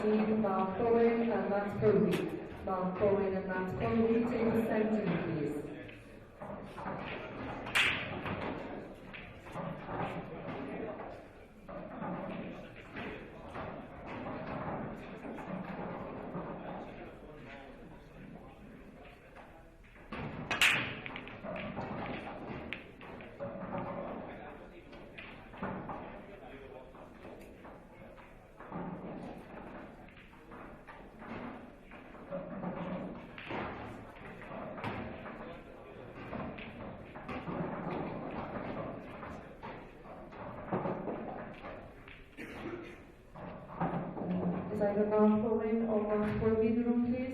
19, Mark Bowen and Matt Covey. Mark Bowen and Matt Covey, take the center, please. Is either Mark Bowen or Matt Covey in the room, please?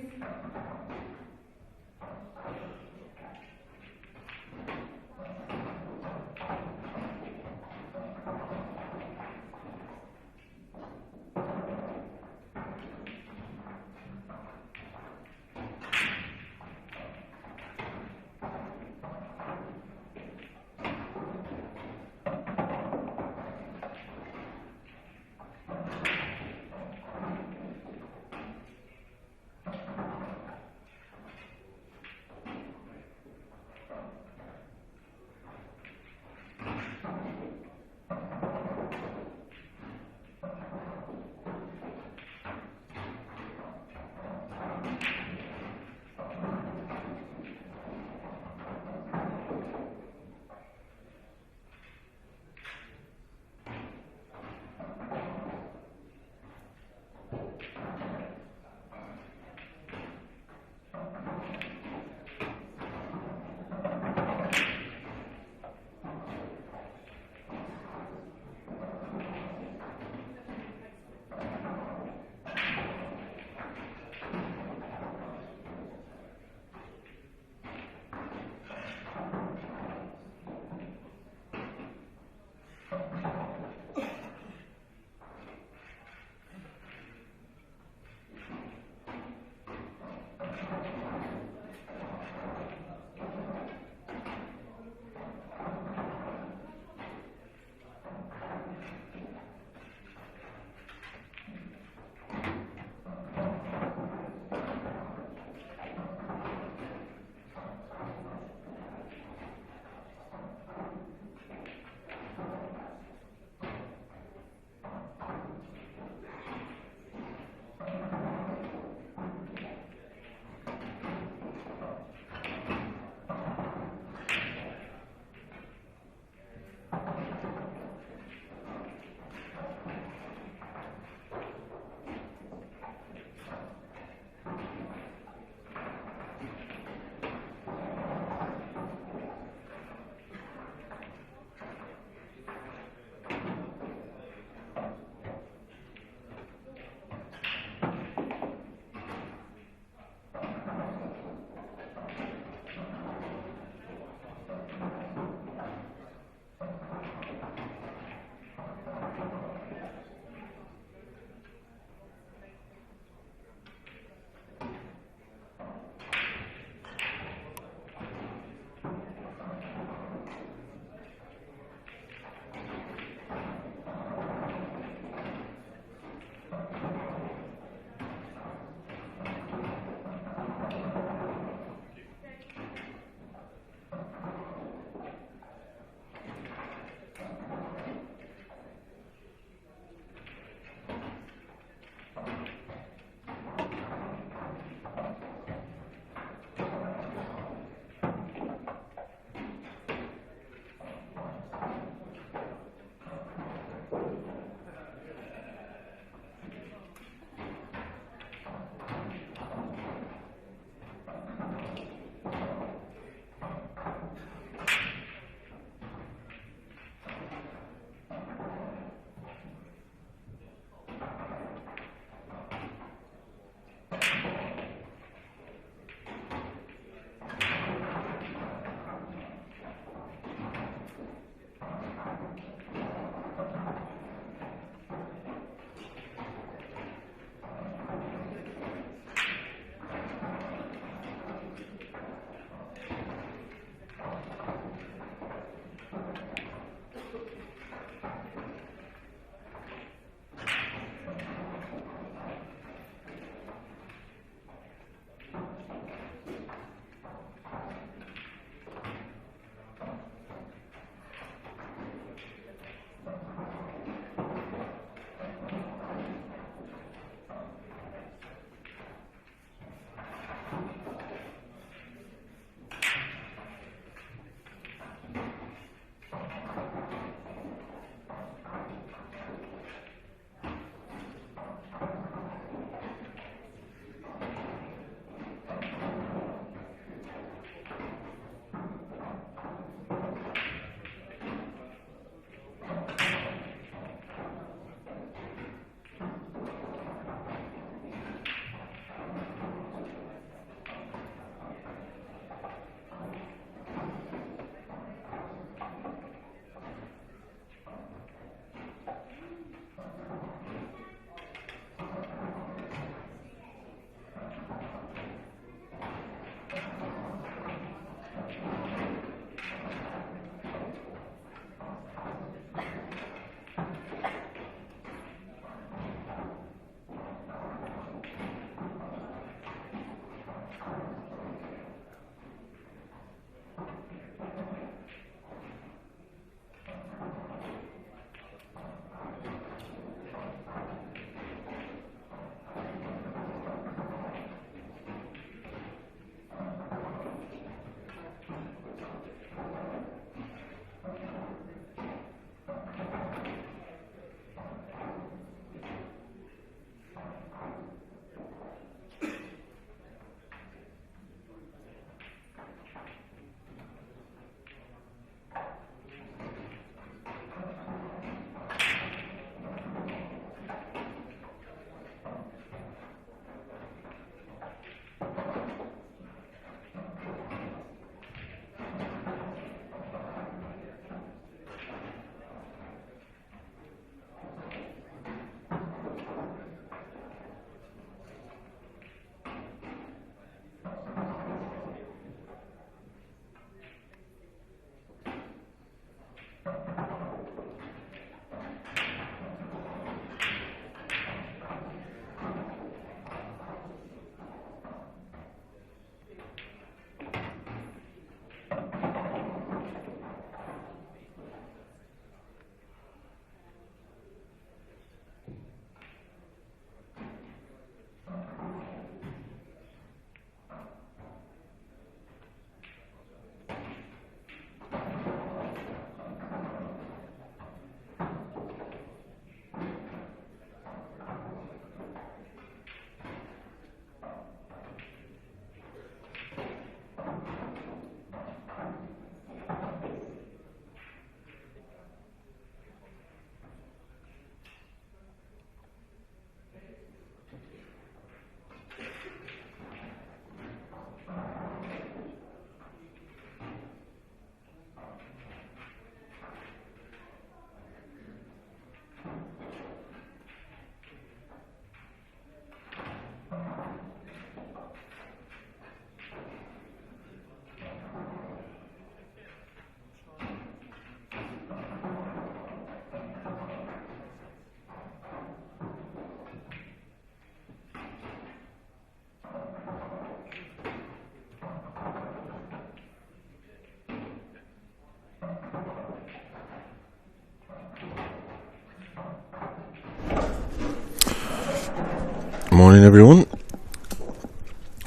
Morning everyone,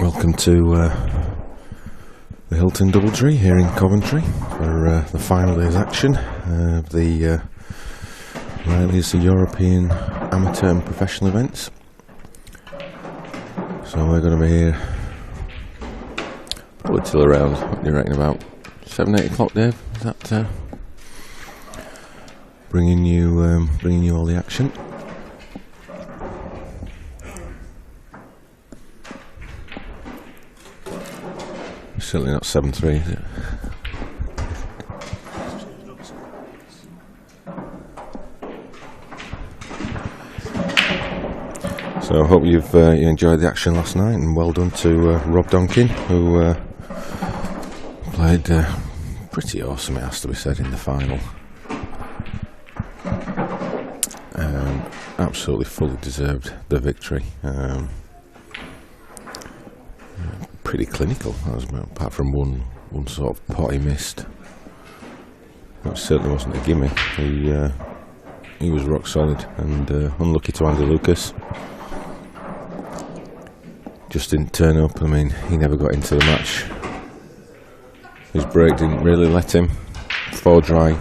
welcome to the Hilton Doubletree here in Coventry for the final day's action of the Riley's European Amateur and Professional events. So we're going to be here probably till around, what do you reckon, about 7-8 o'clock, Dave? Is that bringing you all the action? Certainly not 7-3, is it? So I hope you enjoyed the action last night, and well done to Rob Donkin, who played pretty awesome, it has to be said, in the final. Absolutely fully deserved the victory. Pretty clinical, apart from one sort of pot he missed. That certainly wasn't a gimme. He was rock solid, and unlucky to Andy Lucas. Just didn't turn up. I mean, he never got into the match. His break didn't really let him. Four dry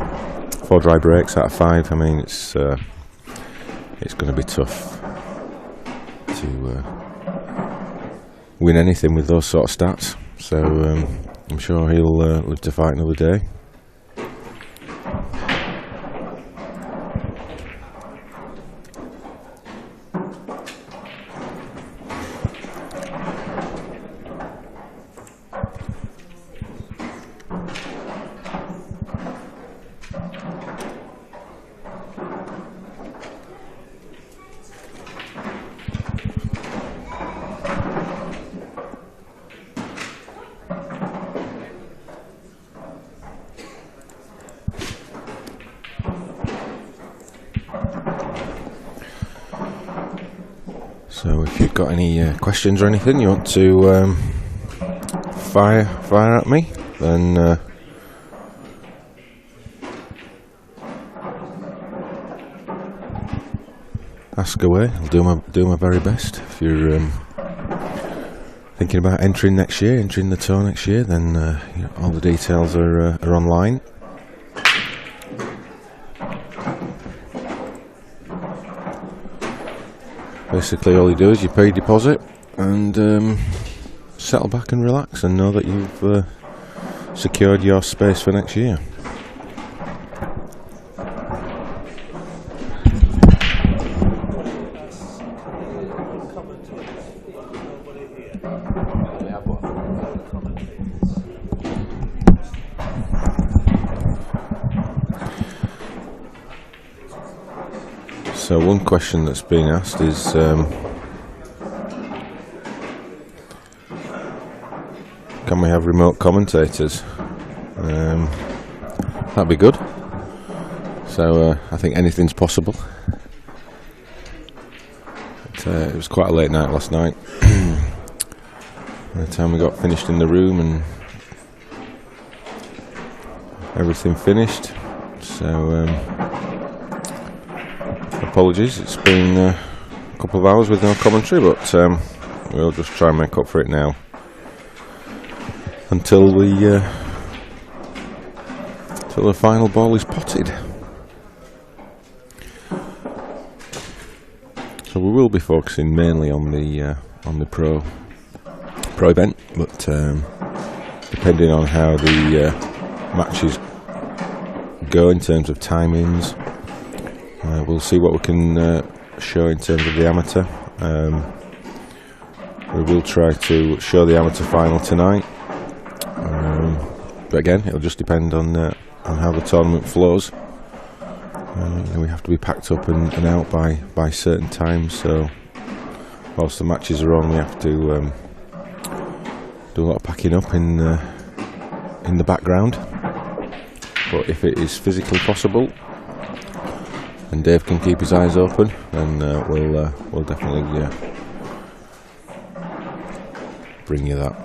breaks out of 5. I mean, it's going to be tough to win anything with those sort of stats. So I'm sure he'll live to fight another day. So if you've got any questions or anything you want to fire at me, then ask away. I'll do my very best. If you're thinking about entering the tour next year, then all the details are online. Basically, all you do is you pay your deposit and settle back and relax, and know that you've secured your space for next year. So one question that's been asked is can we have remote commentators? That'd be good. So I think anything's possible. It was quite a late night last night. By the time we got finished in the room and everything finished, so apologies, it's been a couple of hours with no commentary, but we'll just try and make up for it now until the final ball is potted. So we will be focusing mainly on the pro event, but depending on how the matches go in terms of timings, we'll see what we can show in terms of the amateur. We will try to show the amateur final tonight, but again, it'll just depend on how the tournament flows. We have to be packed up and out by certain times, so whilst the matches are on, we have to do a lot of packing up in the background. But if it is physically possible and Dave can keep his eyes open, then we'll definitely bring you that.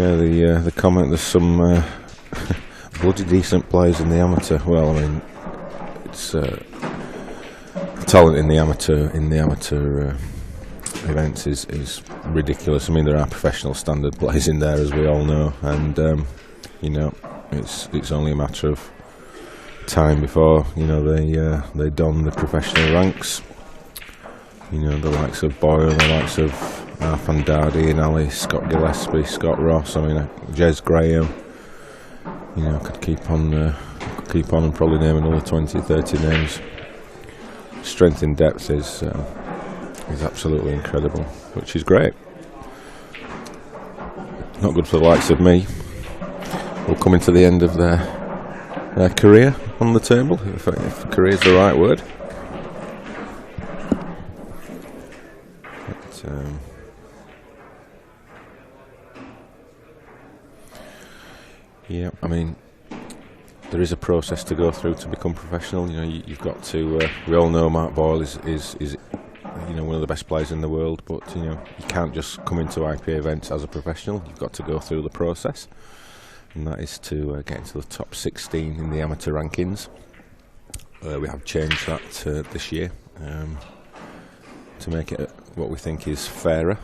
Yeah, the comment, there's some bloody decent players in the amateur. Well, I mean, it's talent in the amateur events is ridiculous. I mean, there are professional standard players in there, as we all know, and you know, it's only a matter of time before, you know, they don the professional ranks. You know, the likes of Boyle, the likes of Arfan Dardy and Ali, Scott Gillespie, Scott Ross. I mean, Jez Graham. You know, could keep on and probably name another 20, 30 names. Strength in depth is absolutely incredible, which is great. Not good for the likes of me. We're coming to the end of their career on the table, if career is the right word. Yeah, I mean, there is a process to go through to become professional. You know, you've got to. We all know Mark Boyle is you know, one of the best players in the world, but you know, you can't just come into IPA events as a professional. You've got to go through the process, and that is to get into the top 16 in the amateur rankings. We have changed that this year to make it what we think is fairer.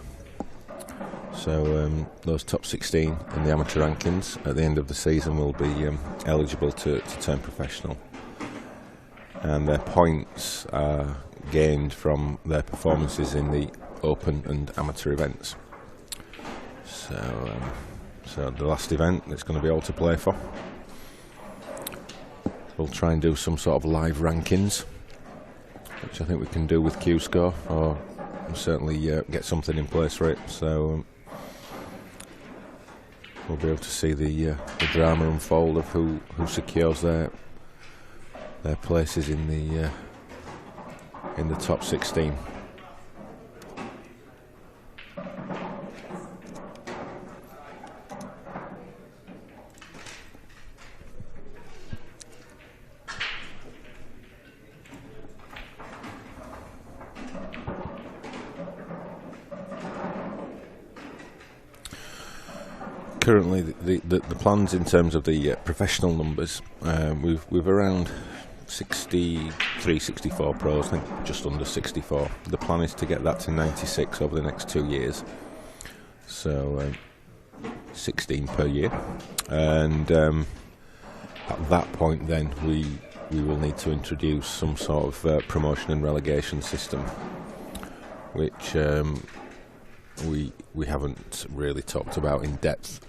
So those top 16 in the amateur rankings at the end of the season will be eligible to turn professional, and their points are gained from their performances in the open and amateur events. So the last event, it's going to be all to play for. We'll try and do some sort of live rankings, which I think we can do with Q-Score, or certainly get something in place for it. So we'll be able to see the drama unfold of who secures their places in the top 16. Currently, the plans in terms of the professional numbers, we've around 63, 64 pros, I think just under 64. The plan is to get that to 96 over the next 2 years, so 16 per year, and at that point then we will need to introduce some sort of promotion and relegation system, which we haven't really talked about in depth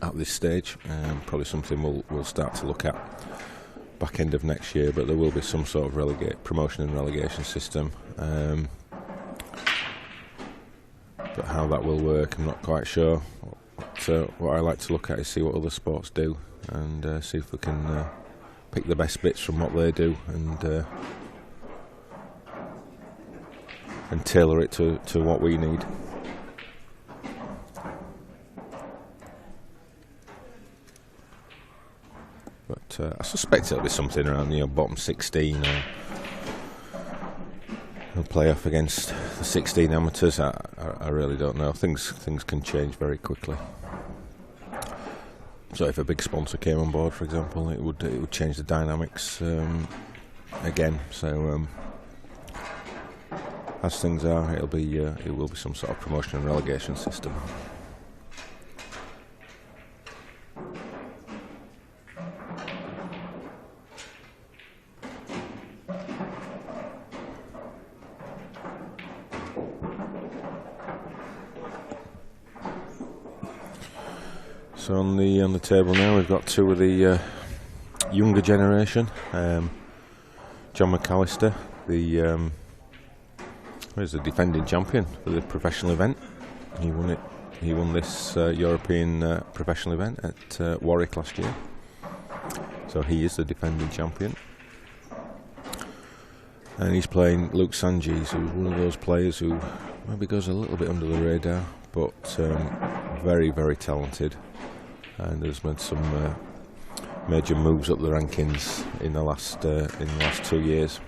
at this stage. Probably something we'll start to look at back end of next year, but there will be some sort of promotion and relegation system. But how that will work, I'm not quite sure. So what I like to look at is see what other sports do, and see if we can pick the best bits from what they do, and tailor it to what we need. But I suspect it'll be something around, you know, bottom 16, or play off against the 16 amateurs. I really don't know. Things can change very quickly. So if a big sponsor came on board, for example, it would change the dynamics again. So as things are, it will be some sort of promotion and relegation system. So on the table now, we've got two of the younger generation. John McAllister, the defending champion for the professional event. He won it. He won this European professional event at Warwick last year. So he is the defending champion. And he's playing Luke Sanjis, who's one of those players who maybe goes a little bit under the radar, but very, very talented, and has made some major moves up the rankings in the last 2 years.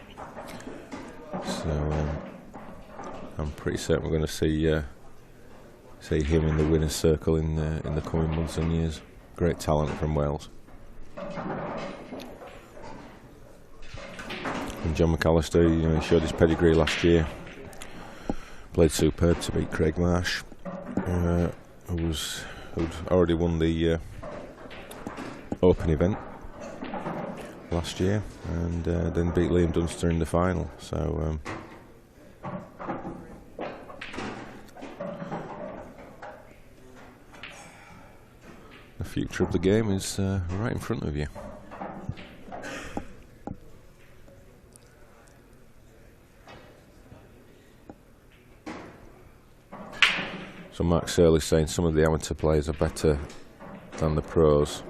So I'm pretty certain we're going to see see him in the winner's circle in the coming months and years. Great talent from Wales. And John McAllister, he showed his pedigree last year. Played superb to beat Craig Marsh, who'd already won the Open event last year, and then beat Liam Dunster in the final. So the future of the game is right in front of you. So Mark Searley's saying some of the amateur players are better than the pros.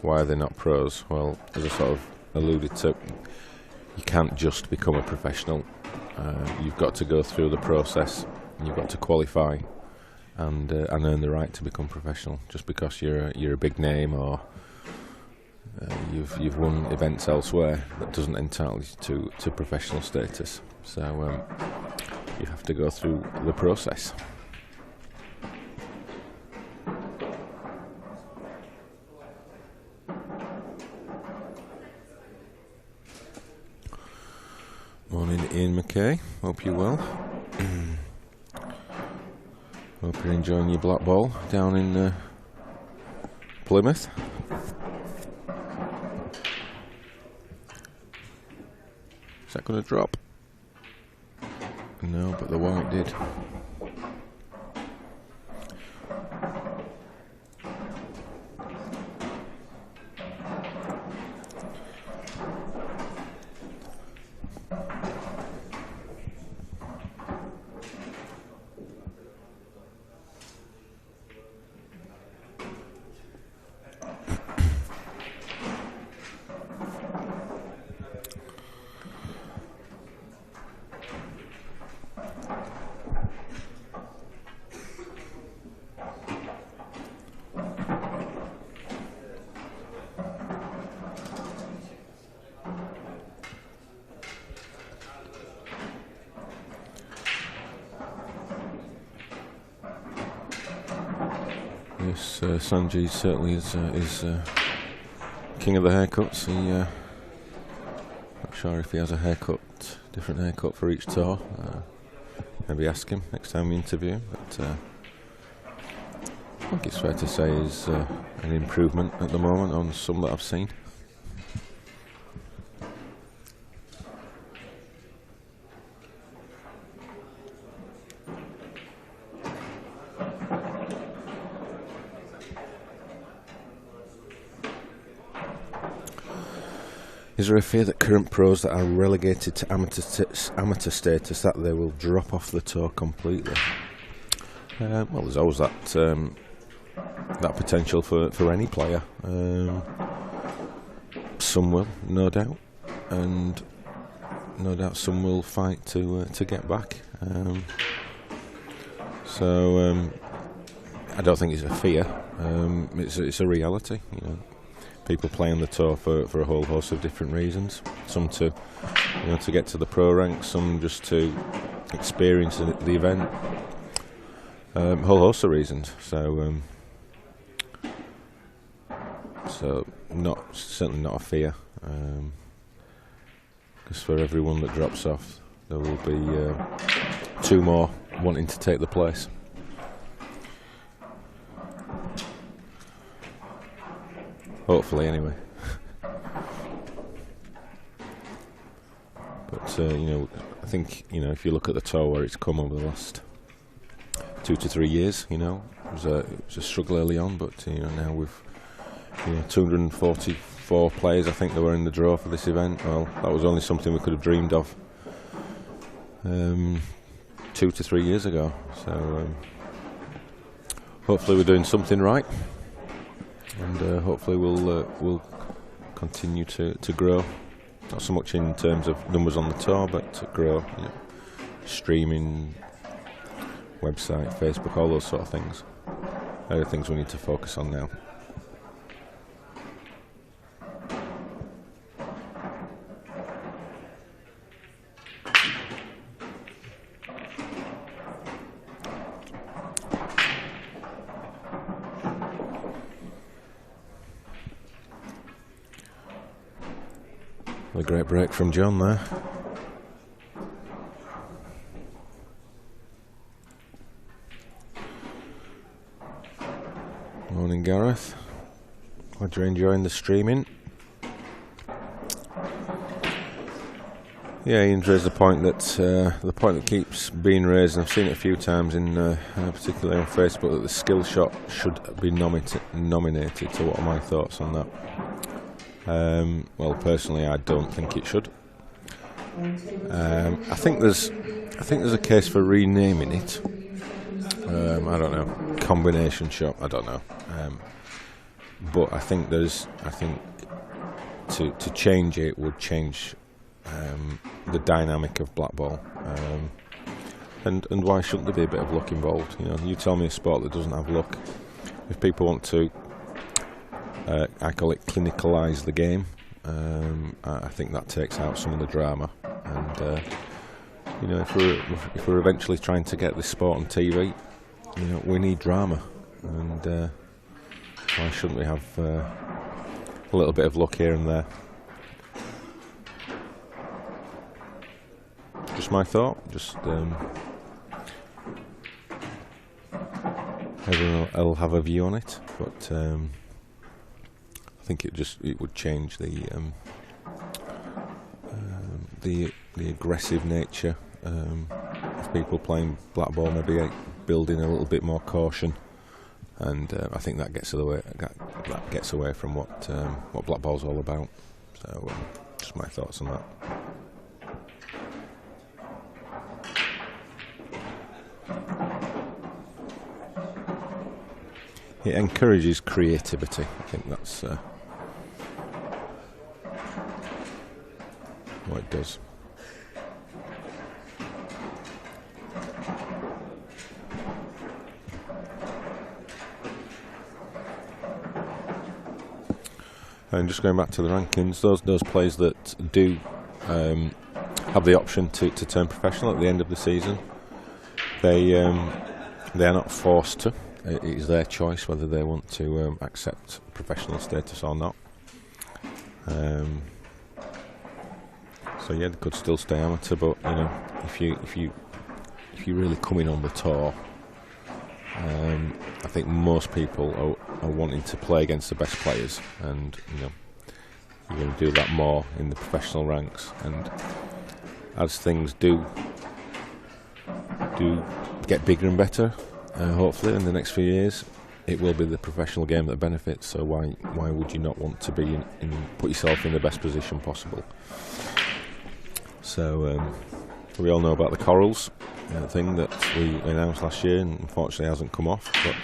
Why are they not pros? Well, as I sort of alluded to, you can't just become a professional. You've got to go through the process, and you've got to qualify and earn the right to become professional. Just because you're a big name or you've won events elsewhere, that doesn't entitle you to professional status. So you have to go through the process. Morning, Ian McKay. Hope you're well. Hope you're enjoying your Blackball down in Plymouth. Is that going to drop? No, but the white did. Yes, Sanjay certainly is king of the haircuts. Not sure if he has a different haircut for each tour. Maybe ask him next time we interview him. But I think it's fair to say he's an improvement at the moment on some that I've seen. Is there a fear that current pros that are relegated to amateur status that they will drop off the tour completely? Well, there's always that potential for any player. Some will, no doubt, and no doubt some will fight to get back. So I don't think it's a fear. It's a reality, People play on the tour for a whole host of different reasons. Some to get to the pro ranks, some just to experience the event. A whole host of reasons. So certainly not a fear. Because for everyone that drops off, there will be two more wanting to take the place. Hopefully, anyway. But I think if you look at the tour where it's come over the last 2 to 3 years, it was a struggle early on, but now with 244 players, I think there were in the draw for this event. Well, that was only something we could have dreamed of 2 to 3 years ago. So hopefully we're doing something right. And hopefully we'll continue to grow, not so much in terms of numbers on the tour, but to grow, streaming, website, Facebook, all those sort of things. They're the things we need to focus on now. A great break from John there. Morning, Gareth. Glad you're enjoying the streaming. Yeah, Ian's raised the point that keeps being raised, and I've seen it a few times, particularly on Facebook, that the skill shot should be nominated. So, what are my thoughts on that? Well, personally, I don't think it should. I think there's a case for renaming it. I don't know, combination shot. I don't know, but I think to change it would change the dynamic of Blackball, and why shouldn't there be a bit of luck involved? You know, you tell me a sport that doesn't have luck. If people want to, I call it clinicalise the game. I think that takes out some of the drama, and you know, if we're eventually trying to get this sport on TV, you know, we need drama, and why shouldn't we have a little bit of luck here and there? Just my thought. Just everyone will have a view on it, but I think it would change the aggressive nature of people playing Blackball. Maybe building a little bit more caution, and I think that gets away from what Blackball's all about. So just my thoughts on that. It encourages creativity. I think that's what it does. And just going back to the rankings, those players that do have the option to turn professional at the end of the season, they are not forced to. It is their choice whether they want to accept professional status or not. So yeah, they could still stay amateur, but you know, if you really come in on the tour, I think most people are wanting to play against the best players, and you know, you're going to do that more in the professional ranks. And as things do get bigger and better, hopefully in the next few years, it will be the professional game that benefits. So why would you not want to be put yourself in the best position possible? So we all know about the corals thing that we announced last year, and unfortunately hasn't come off. But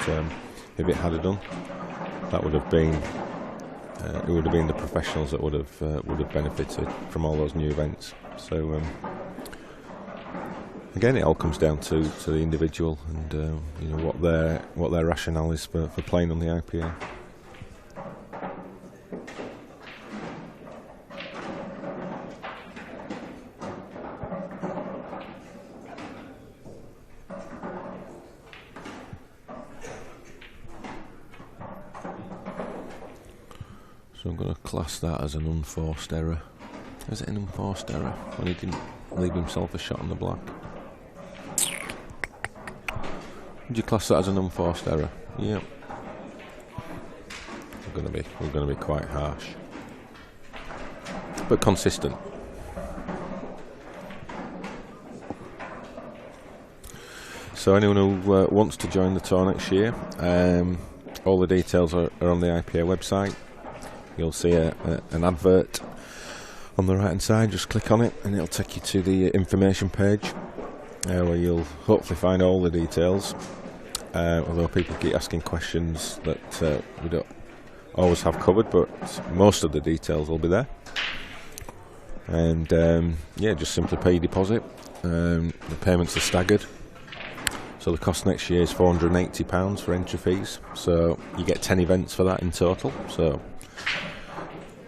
if it had done, that would have been the professionals that would have benefited from all those new events. So again, it all comes down to the individual, and you know, what their rationale is for playing on the IPA. So I'm going to class that as an unforced error. Is it an unforced error when he didn't leave himself a shot on the black? Would you class that as an unforced error? Yeah. We're going to be quite harsh, but consistent. So anyone who wants to join the tour next year, all the details are on the IPA website. You'll see an advert on the right hand side. Just click on it and it'll take you to the information page, where you'll hopefully find all the details, although people keep asking questions that we don't always have covered, but most of the details will be there. And yeah, just simply pay your deposit. The payments are staggered, so the cost next year is £480 for entry fees, so you get 10 events for that in total. So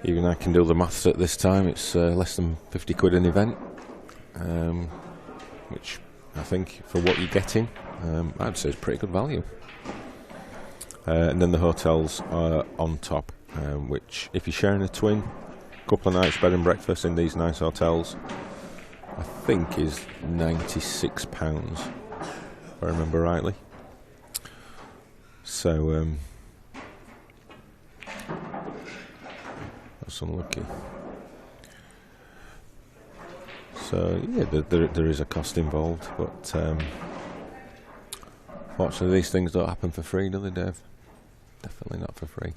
even I can do the maths at this time, it's less than 50 quid an event, which I think for what you're getting, I'd say is pretty good value. And then the hotels are on top, which if you're sharing a twin, couple of nights bed and breakfast in these nice hotels, I think, is £96, if I remember rightly. So that's unlucky. So yeah, there is a cost involved, but fortunately these things don't happen for free, do they, Dave? Definitely not for free.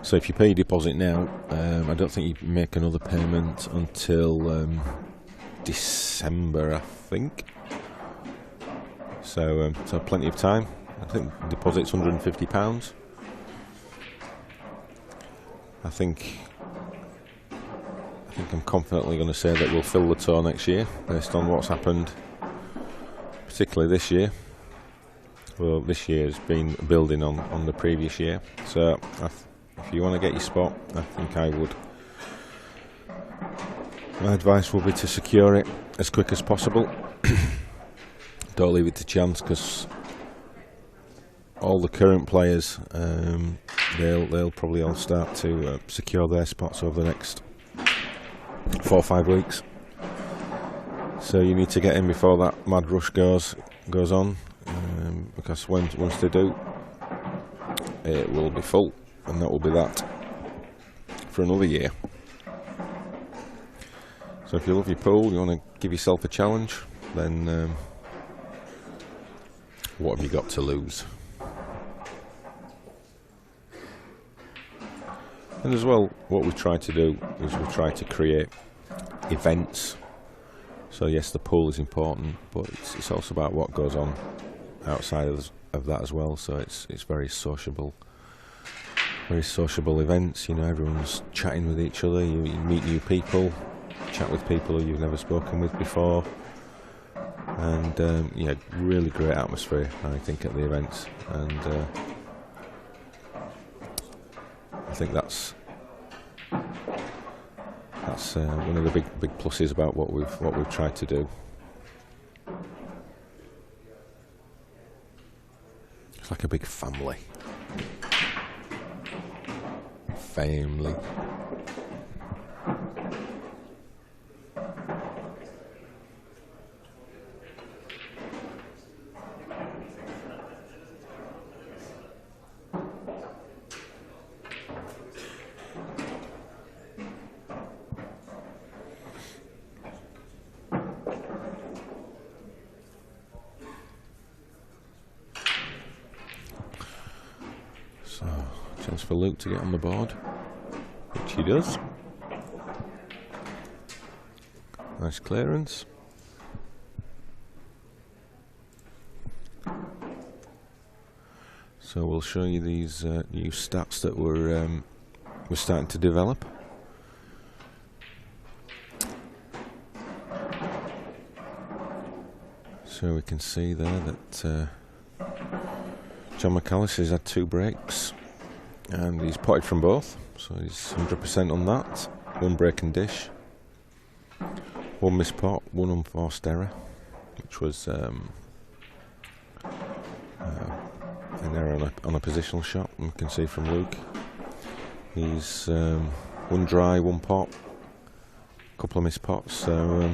So if you pay your deposit now, I don't think you make another payment until December, I think. So plenty of time. I think the deposit's £150. I think I'm confidently going to say that we'll fill the tour next year, based on what's happened, particularly this year. Well, this year has been building on the previous year. So if you want to get your spot, I think my advice will be to secure it as quick as possible. Don't leave it to chance, because all the current players, they'll probably all start to secure their spots over the next 4 or 5 weeks. So you need to get in before that mad rush goes on, because once they do, it will be full, and that will be that for another year. So if you love your pool, you want to give yourself a challenge, then what have you got to lose? And as well, what we try to do is we try to create events. So yes, the pool is important, but it's also about what goes on outside of that as well. So it's very sociable events. You know, everyone's chatting with each other. You meet new people, chat with people who you've never spoken with before, and yeah, really great atmosphere, I think, at the events. And I think that's one of the big pluses about what we've tried to do. It's like a big family. So, chance for Luke to get on the board, which he does. Nice clearance. So we'll show you these new stats that we're starting to develop. So we can see there that John McAllister's had 2 breaks, and he's potted from both, so he's 100% on that. 1 break and dish, 1 missed pot, 1 unforced error, which was an error on a positional shot. And we can see from Luke, he's 1 dry, 1 pot, a couple of missed pots, so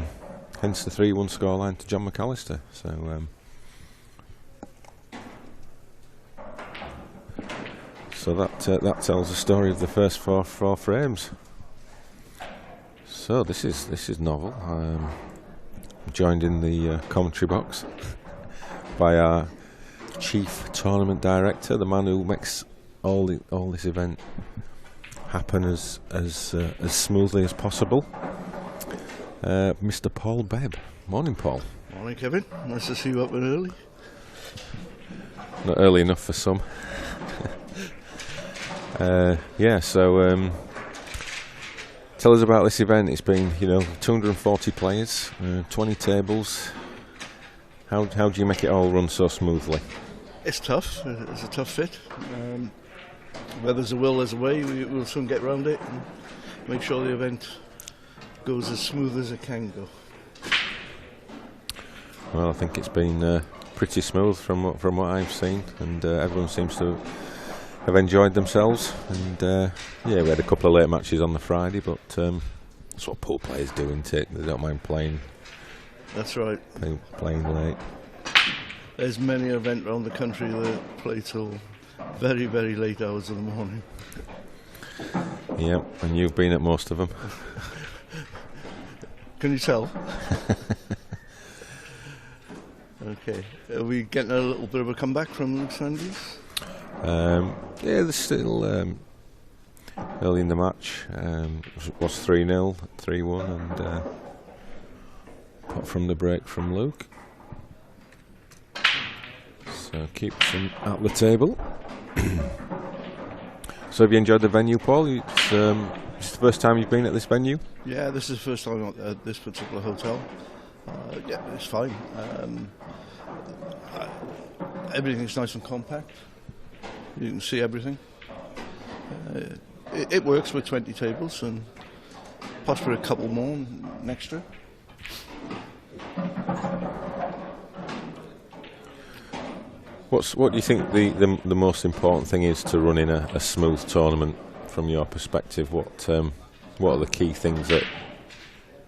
hence the 3-1 scoreline to John McAllister. So that tells the story of the first four frames. So this is novel. I'm joined in the commentary box by our chief tournament director, the man who makes all this event happen as smoothly as possible, Mr. Paul Bebb. Morning, Paul. Morning, Kevin. Nice to see you up and early. Not early enough for some. Yeah, so tell us about this event. It's been, 240 players, 20 tables. How do you make it all run so smoothly? It's tough. It's a tough fit. Where there's a will, there's a way. We'll soon get round it and make sure the event goes as smooth as it can go. Well, I think it's been pretty smooth from what I've seen, and everyone seems to have enjoyed themselves. And yeah, we had a couple of late matches on the Friday, but that's what pool players do, isn't it? They don't mind playing. That's right. Playing late. There's many events around the country that play till very, very late hours of the morning. Yeah, and you've been at most of them. Can you tell? Okay. Are we getting a little bit of a comeback from Luke Sandys? Yeah, they're still early in the match. It was 3-0, 3-1, and apart from the break from Luke. So keeps them at the table. So have you enjoyed the venue, Paul? It's the first time you've been at this venue? Yeah, this is the first time at this particular hotel. Yeah, it's fine. Everything's nice and compact. You can see everything. It works with 20 tables, and possibly a couple more next year. What do you think the most important thing is to running a smooth tournament from your perspective? What are the key things that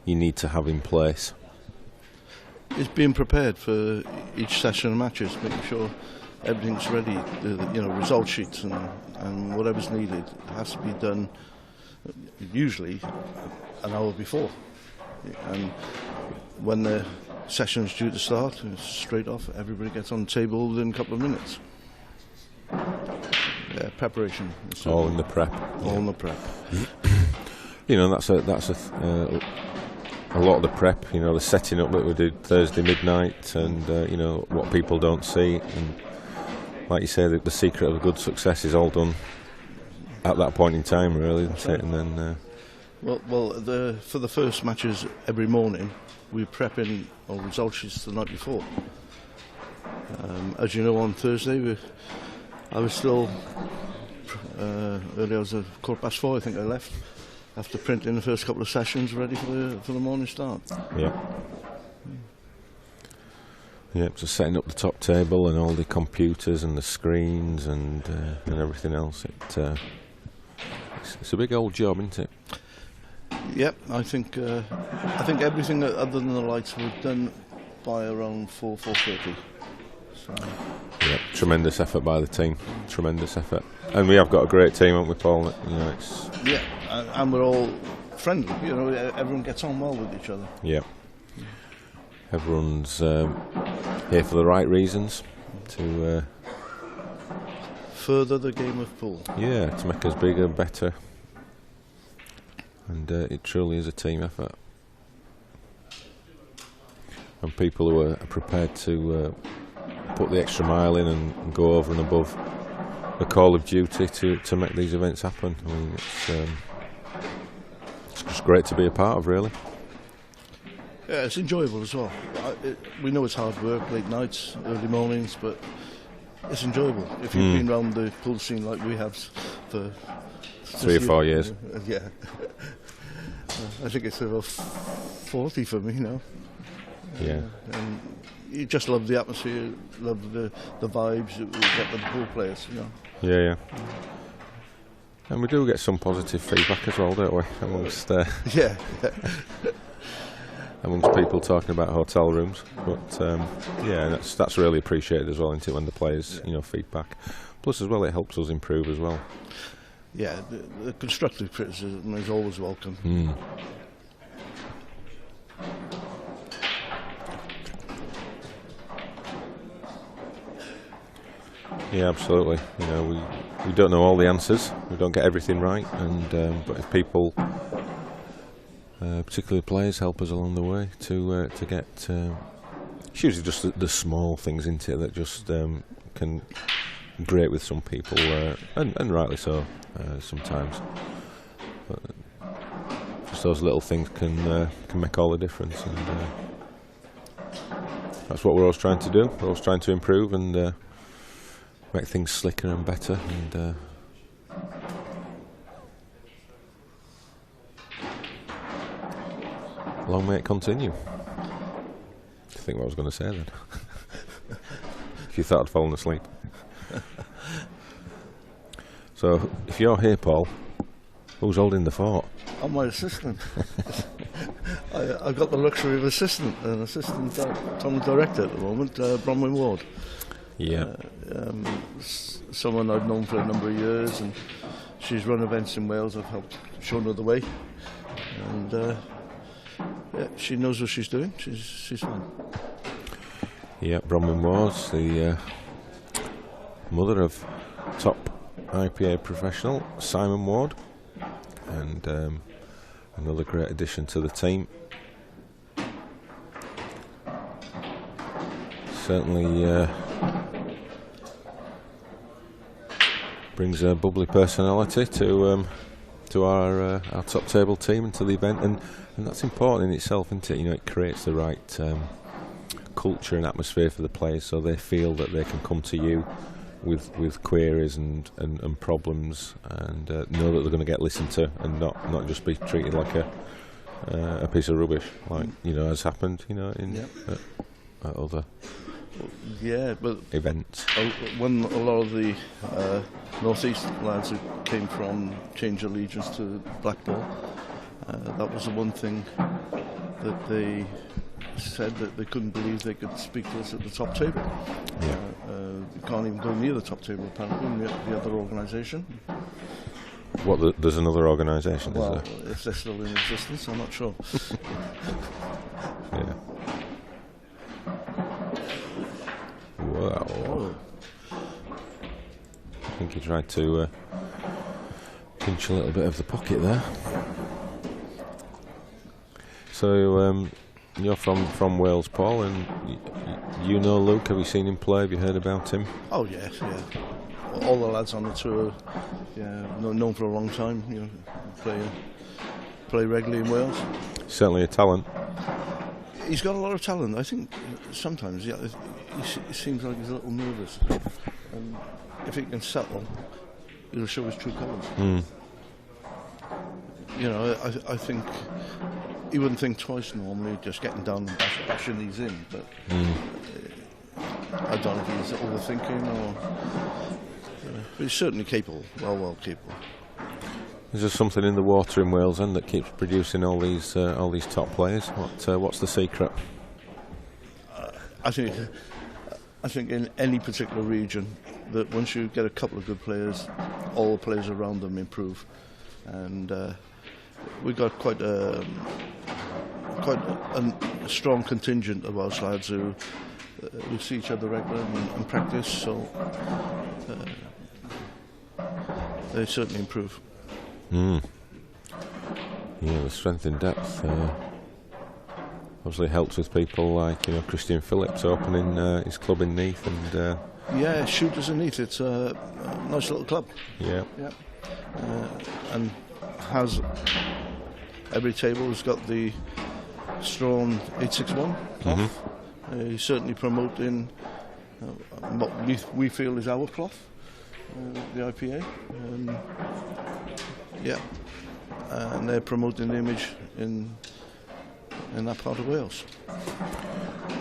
you need to have in place? It's being prepared for each session of matches, making sure everything's ready. Result sheets and whatever's needed has to be done usually an hour before. And when the session's due to start, it's straight off, everybody gets on the table within a couple of minutes. Yeah, preparation. All in the prep. All in the prep. That's a lot of the prep. The setting up that we did Thursday midnight, and what people don't see, and like you say, the secret of a good success is all done at that point in time, really, isn't it? And then for the first matches every morning, we prep in our result sheets the night before. As you know, on Thursday, I was still early. I was at 4:15. I think I left after printing the first couple of sessions, ready for the morning start. Yeah. Yeah, so setting up the top table and all the computers and the screens and everything else. It's a big old job, isn't it? Yep, I think everything other than the lights were done by around 4:30. So. Yeah, tremendous effort by the team. Tremendous effort, and we have got a great team, haven't we, Paul? Yeah, and we're all friendly. Everyone gets on well with each other. Yeah, everyone's here for the right reasons to further the game of pool. Yeah, to make us bigger, better. And it truly is a team effort. And people who are prepared to put the extra mile in and go over and above the call of duty to make these events happen. I mean, it's just great to be a part of, really. Yeah, it's enjoyable as well. We know it's hard work, late nights, early mornings, but it's enjoyable. If you've been around the pool scene like we have for 3 or 4 years. Yeah. I think it's about 40 for me now. Yeah. And you just love the atmosphere, love the vibes that we get with the pool players, Yeah. And we do get some positive feedback as well, don't we? Amongst yeah. amongst people talking about hotel rooms. But yeah, that's really appreciated as well, isn't it, when the players feedback. Plus as well, it helps us improve as well. Yeah, the constructive criticism is always welcome. Yeah, absolutely. We don't know all the answers. We don't get everything right, and but if people, particularly players, help us along the way to get. It's usually just the small things, isn't it, that just can grate with some people, and rightly so sometimes. But just those little things can make all the difference, and that's what we're always trying to do. We're always trying to improve and make things slicker and better, and long may it continue. I think what I was going to say then. you thought I'd fallen asleep. So, if you're here, Paul, who's holding the fort? I'm my assistant. I've got the luxury of an assistant Tom director at the moment, Bronwyn Ward. Yeah. Someone I've known for a number of years, and she's run events in Wales. I've helped shown her the way, and yeah, she knows what she's doing. She's fine. Yeah, Bronwyn Ward's the mother of top IPA professional Simon Ward, and another great addition to the team. Certainly brings a bubbly personality to our top table team and to the event, and that's important in itself, isn't it? You know, it creates the right culture and atmosphere for the players, so they feel that they can come to you with queries and problems, and know that they're going to get listened to, and not just be treated like a piece of rubbish, like you know has happened, you know, in at other events. When a lot of the northeast lads who came from changed allegiance to Blackball, that was the one thing that they said, that they couldn't believe they could speak to us at the top table. You can't even go near the top table apparently in the other organisation. What, there's another organisation, well, is there? If they're still in existence, I'm not sure. Yeah. Wow. Oh. I think he tried to pinch a little bit of the pocket there. So you're from Wales, Paul, and you know Luke. Have you seen him play? Have you heard about him? Oh yes, yeah. All the lads on the tour, yeah, known for a long time. You know, play regularly in Wales. Certainly a talent. He's got a lot of talent. I think sometimes, yeah, he seems like he's a little nervous. And if he can settle, he'll show his true colours. You know, I think he wouldn't think twice normally, just getting down and bashing these in. But I don't know if he's overthinking or. But he's certainly capable, well capable. Is there something in the water in Wales then that keeps producing all these top players? What's the secret? I think in any particular region, that once you get a couple of good players, all the players around them improve, and we got quite a strong contingent of Welsh lads who we see each other regularly and practice, so they certainly improve. Yeah, the strength in depth obviously helps with people like, you know, Christian Phillips opening his club in Neath, and yeah, Shooters in Neath. It's a nice little club. Yeah. And has every table has got the Strawn 861 cloth. He's certainly promoting what we feel is our cloth, the IPA. And they're promoting the image in that part of Wales.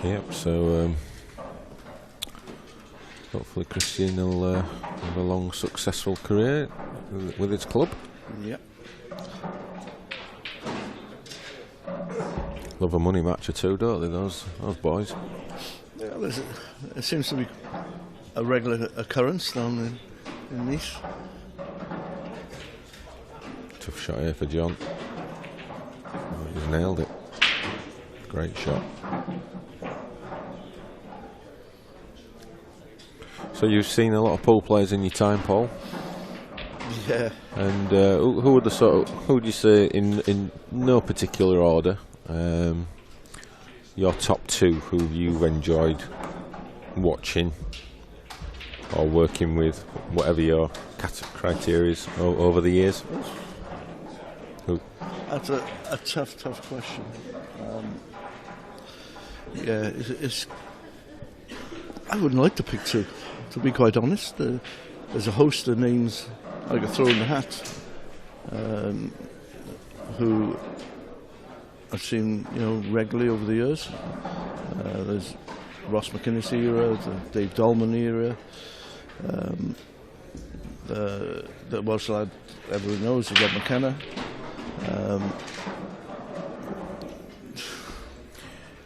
Yep. So hopefully Christian will have a long, successful career with his club. Yep. Love a money match or two, don't they? Those boys. Yeah, it seems to be a regular occurrence down in Nice. Tough shot here for John. Oh, he's nailed it. Great shot. So you've seen a lot of pool players in your time, Paul? Yeah. And who would who would you say in no particular order, your top two who you've enjoyed watching or working with, whatever your criteria is, over the years? Who? That's a tough question. Yeah, it's I wouldn't like to pick two, to be quite honest. There's a host of names I could throw in the hat, who I've seen, you know, regularly over the years. There's Ross McInnes era, the Dave Dolman era. The Welsh lad everyone knows is Rob McKenna.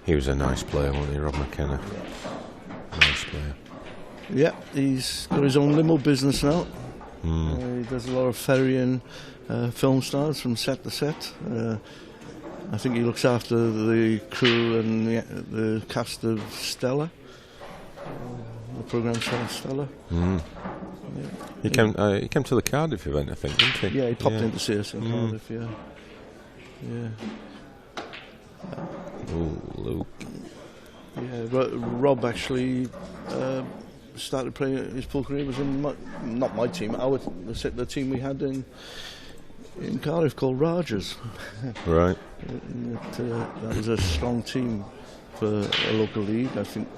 He was a nice player, wasn't he, Rob McKenna? Nice player. Yeah, he's got his own limo business now. He does a lot of ferrying film stars from set to set. I think he looks after the crew and the cast of Stella, the programme star Stella. Yeah. He came to the Cardiff event, I think, didn't he? Yeah, he popped in to see us in Cardiff. Yeah. Oh, Luke. Yeah, Rob actually started playing his full career was in not my team, the team we had in Cardiff called Rogers. Right. That was a strong team for a local league. I think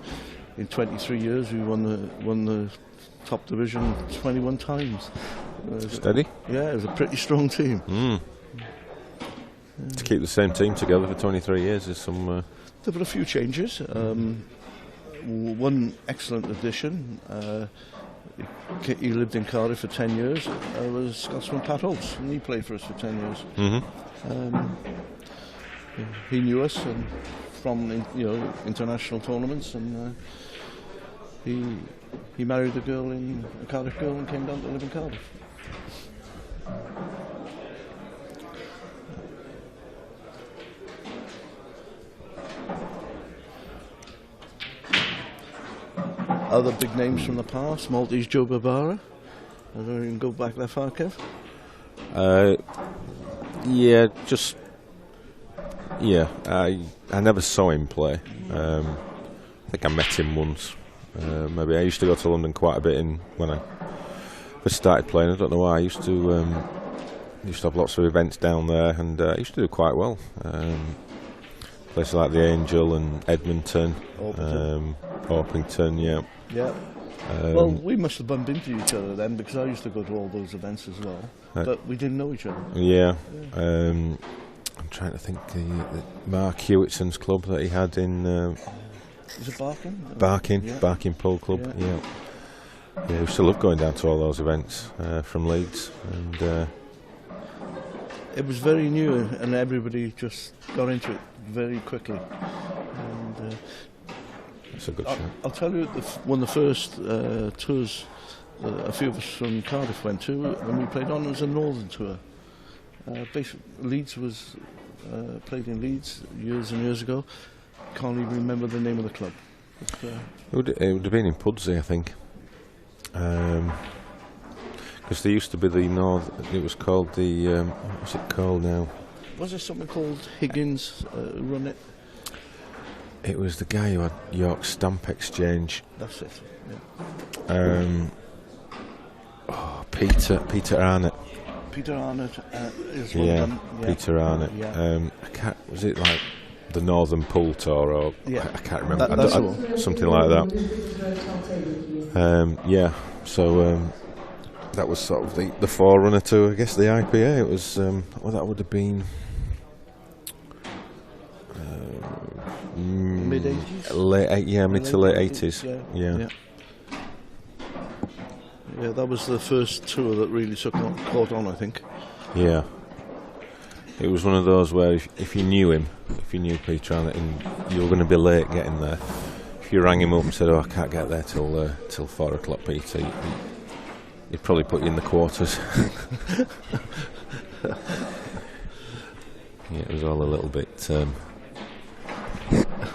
in 23 years we won the top division 21 times. Steady? Yeah, it was a pretty strong team. To keep the same team together for 23 years is some... There were a few changes. One excellent addition, he lived in Cardiff for 10 years, was Scotsman Pat Holtz, and he played for us for 10 years. He knew us and from international tournaments, and he married a Cardiff girl and came down to live in Cardiff. Other big names from the past, Maltese Joe Barbara. I don't even go back that far, Kev. I never saw him play. I think I met him once. Maybe I used to go to London quite a bit when I first started playing. I don't know why. I used to have lots of events down there, and I used to do quite well. Places like the Angel and Edmonton, Orpington, yeah. Yeah. Well, we must have bumped into each other then, because I used to go to all those events as well, but we didn't know each other. Yeah. I'm trying to think the Mark Hewitson's club that he had in. Is it Barking? Barking Pole Club. Yeah. Yeah, we still love going down to all those events from Leeds, and it was very new, and everybody just got into it very quickly. And it's a good show. I'll tell you, one of the first tours a few of us from Cardiff went to when we played on was a northern tour. Leeds was played in Leeds years and years ago. Can't even remember the name of the club. It would have been in Pudsey, I think. Because there used to be the North. It was called the. What's it called now? Was there something called Higgins run it? It was the guy who had York Stamp Exchange. That's it. Yeah. Peter Arnott. Peter Arnott is one of them. Yeah. Peter Arnott. Yeah. Was it like the Northern Pool Tour, or I can't remember. That's something like that. So that was sort of the forerunner to, I guess, the IPA. It was that would have been mid-80s, mid to late 80s. Yeah. Yeah, that was the first tour that really caught on, I think. Yeah. It was one of those where if you knew Peter Arnott, and you were going to be late getting there, if you rang him up and said, "Oh, I can't get there till 4 o'clock, Peter," he'd probably put you in the quarters. Yeah, it was all a little bit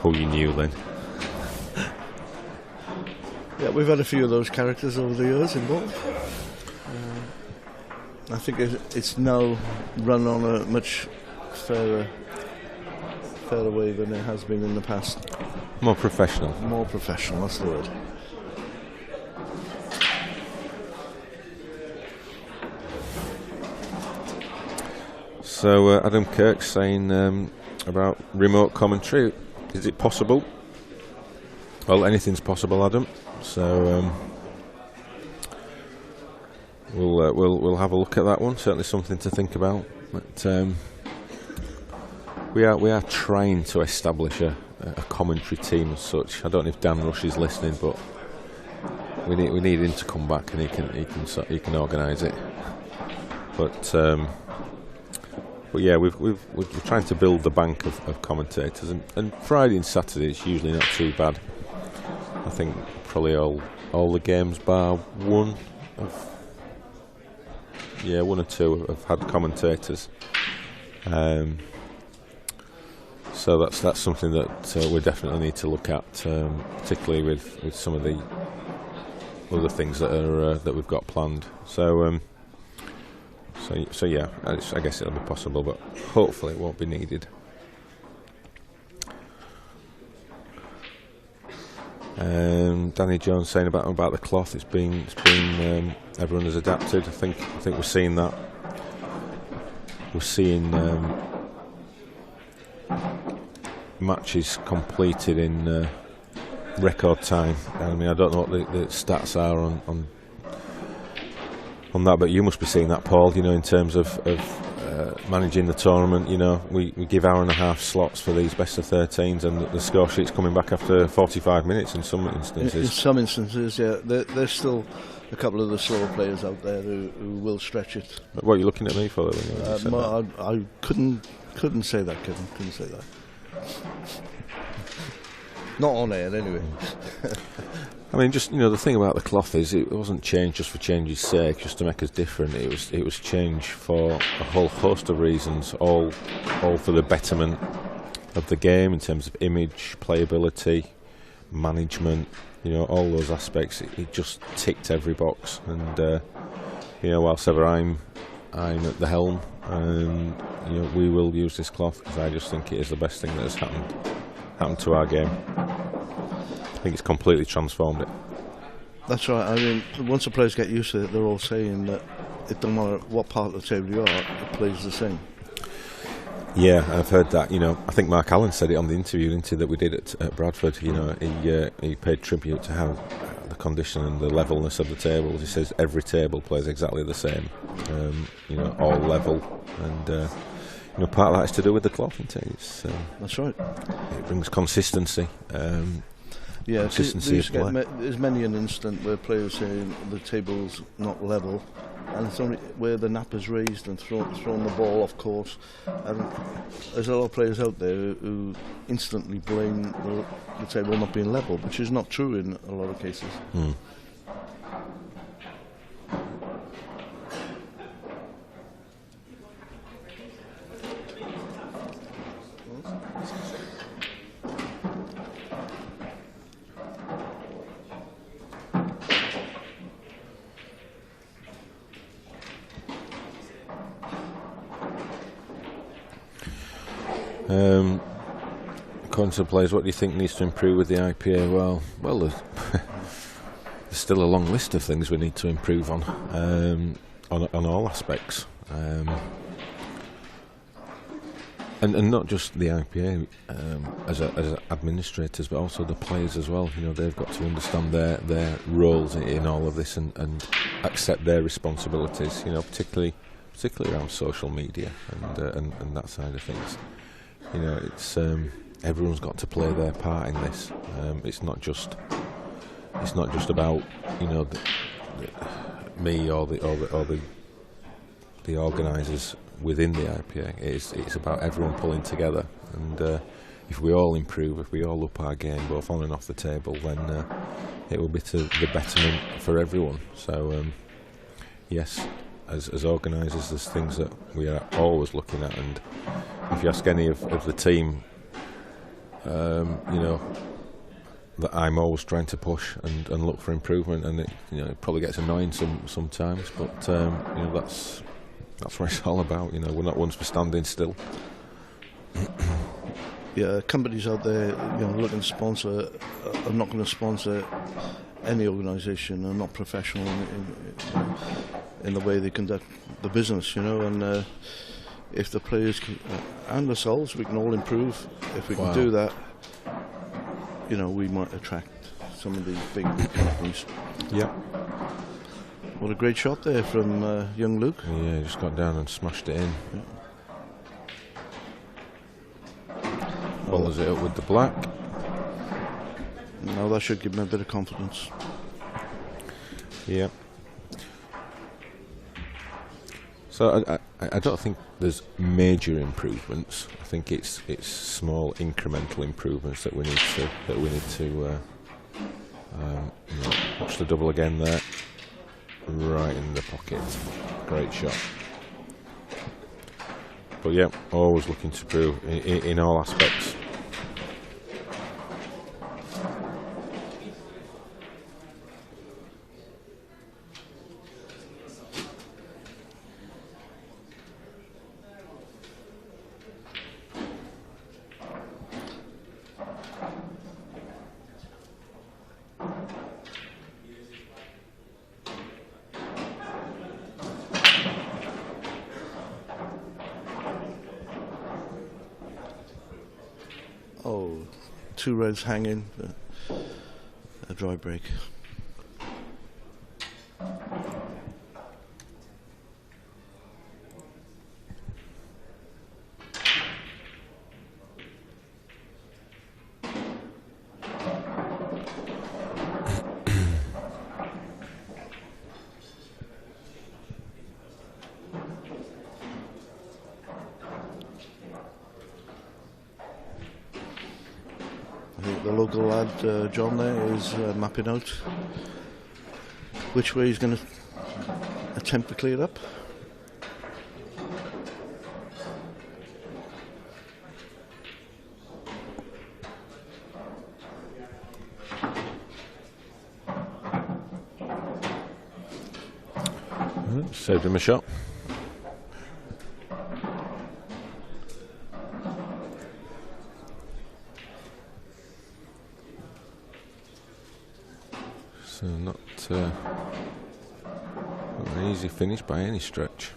who you knew then. Yeah, we've had a few of those characters over the years involved. I think it's now run on a much fairer way than it has been in the past. More professional. More professional, that's the word. So Adam Kirk's saying about remote commentary. Is it possible? Well, anything's possible, Adam. So we'll have a look at that one. Certainly something to think about. But we are trying to establish a a commentary team as such. I don't know if Dan Rush is listening, but we need him to come back and he can organise it. But yeah, we're trying to build the bank of commentators, and Friday and Saturday it's usually not too bad. I think probably all the games bar one or two have had commentators. So that's something that we definitely need to look at, particularly with some of the other things that we've got planned. So yeah, I guess it'll be possible, but hopefully it won't be needed. Danny Jones saying about the cloth. It's been everyone has adapted. I think we're seeing that. We're seeing matches completed in record time. I mean, I don't know what the stats are on that, but you must be seeing that, Paul. You know, in terms of managing the tournament. You know, we give hour-and-a-half slots for these best of 13s, and the score sheet's coming back after 45 minutes in some instances. In some instances, yeah. There's still a couple of the slower players out there who will stretch it. What are you looking at me for? I couldn't say that, Kevin. Couldn't say that. Not on air, anyway. I mean, just, you know, the thing about the cloth is it wasn't changed just for change's sake, just to make us different. It was changed for a whole host of reasons, all for the betterment of the game in terms of image, playability, management. You know, all those aspects. It just ticked every box. And you know, whilst ever I'm at the helm, you know, we will use this cloth because I just think it is the best thing that has happened to our game. I think it's completely transformed it. That's right. I mean, once the players get used to it, they're all saying that it doesn't matter what part of the table you are, it plays the same. Yeah, I've heard that. You know, I think Mark Allen said it on the interview that we did at Bradford. You know, he paid tribute to how the condition and the levelness of the tables. He says every table plays exactly the same. You know, all level, and you know, part of that is to do with the cloth. That's right. It brings consistency. Yeah, there's many an instant where players say the table's not level, and it's only where the napper's raised and thrown the ball off course. And there's a lot of players out there who instantly blame the table not being level, which is not true in a lot of cases. According to the players, what do you think needs to improve with the IPA? Well, there's still a long list of things we need to improve on all aspects, and not just the IPA as administrators, but also the players as well. You know, they've got to understand their roles in all of this and accept their responsibilities. You know, particularly around social media and that side of things. You know, it's everyone's got to play their part in this. It's not just about, you know, me or the organisers within the IPA. It's about everyone pulling together. And if we all improve, if we all up our game, both on and off the table, then it will be to the betterment for everyone. So yes, as organisers, there's things that we are always looking at, and if you ask any of the team, you know, that I'm always trying to push and look for improvement, and it probably gets annoying sometimes, but you know, that's what it's all about. You know, we're not ones for standing still. Yeah, companies out there, you know, looking to sponsor are not going to sponsor any organisation. Are not professional in the way they conduct the business, you know, and if the players and ourselves, we can all improve. If we can do that, you know, we might attract some of these big companies. Yeah. What a great shot there from young Luke. Yeah, he just got down and smashed it in. Yeah. Follows it up with the black. Now that should give him a bit of confidence. Yeah. So I don't think there's major improvements. I think it's small incremental improvements that we need to you know, watch the double again there, right in the pocket. Great shot. But yeah, always looking to improve in all aspects. Oh, 2 reds hanging, a dry break. I think the local lad, John there, is mapping out which way he's going to attempt to clear up. Saved him a shot. So not an easy finish by any stretch.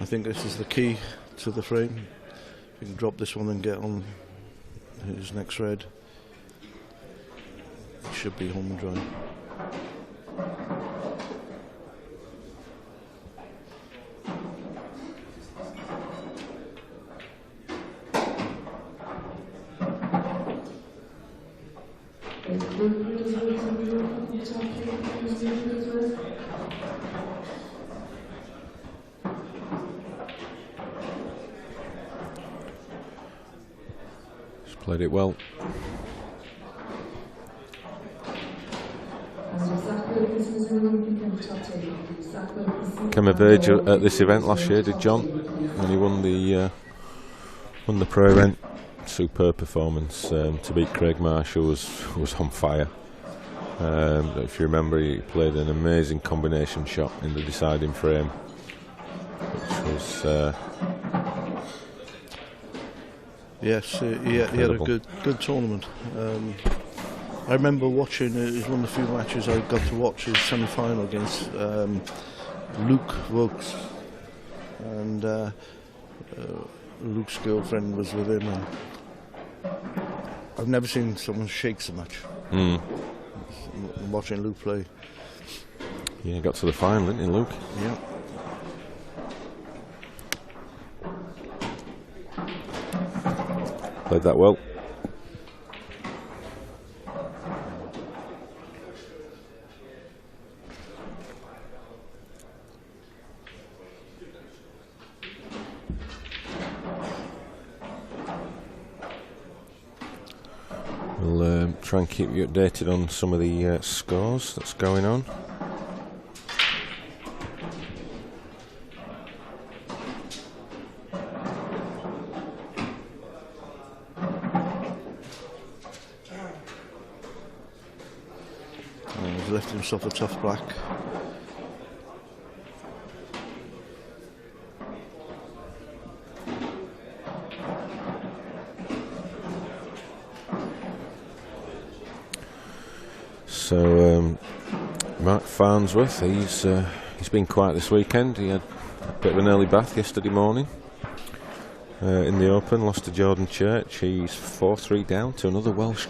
I think this is the key to the frame. If you can drop this one and get on his next red, it should be home and dry. Just played it well. Came of age at this event last year, did John, and he won the pro event. Superb performance. To beat Craig Marshall was on fire. If you remember, he played an amazing combination shot in the deciding frame, which was yes, he had a good tournament. I remember watching, it was one of the few matches I got to watch, his semi-final against Luke Wilkes, and Luke's girlfriend was with him, and I've never seen someone shake so much. Watching Luke play. Yeah, got to the final, didn't he, Luke? Yeah. Played that well. We'll try and keep you updated on some of the scores that's going on. He's left himself a tough black. So Mark Farnsworth, he's been quiet this weekend. He had a bit of an early bath yesterday morning. in the Open, lost to Jordan Church. He's 4-3 down to another Welsh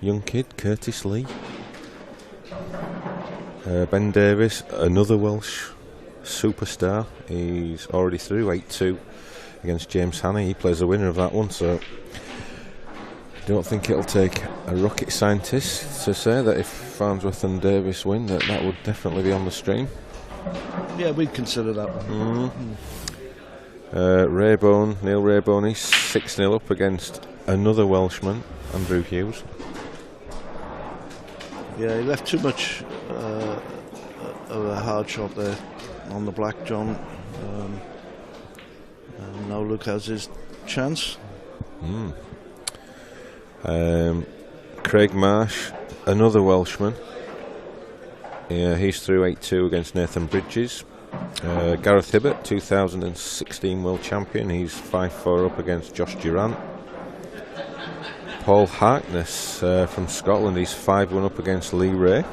young kid, Curtis Lee. Ben Davis, another Welsh superstar. He's already through 8-2 against James Hannay. He plays the winner of that one, so I don't think it'll take a rocket scientist to say that if Farnsworth and Davis win, that would definitely be on the stream. Yeah, we'd consider that one. Neil Raybone, he's 6-0 up against another Welshman, Andrew Hughes. Yeah, he left too much of a hard shot there on the black, John. And now Luke has his chance. Craig Marsh, another Welshman. Yeah, he's through 8-2 against Nathan Bridges. Gareth Hibbert, 2016 world champion. He's 5-4 up against Josh Durant. Paul Harkness from Scotland. He's 5-1 up against Lee Ray.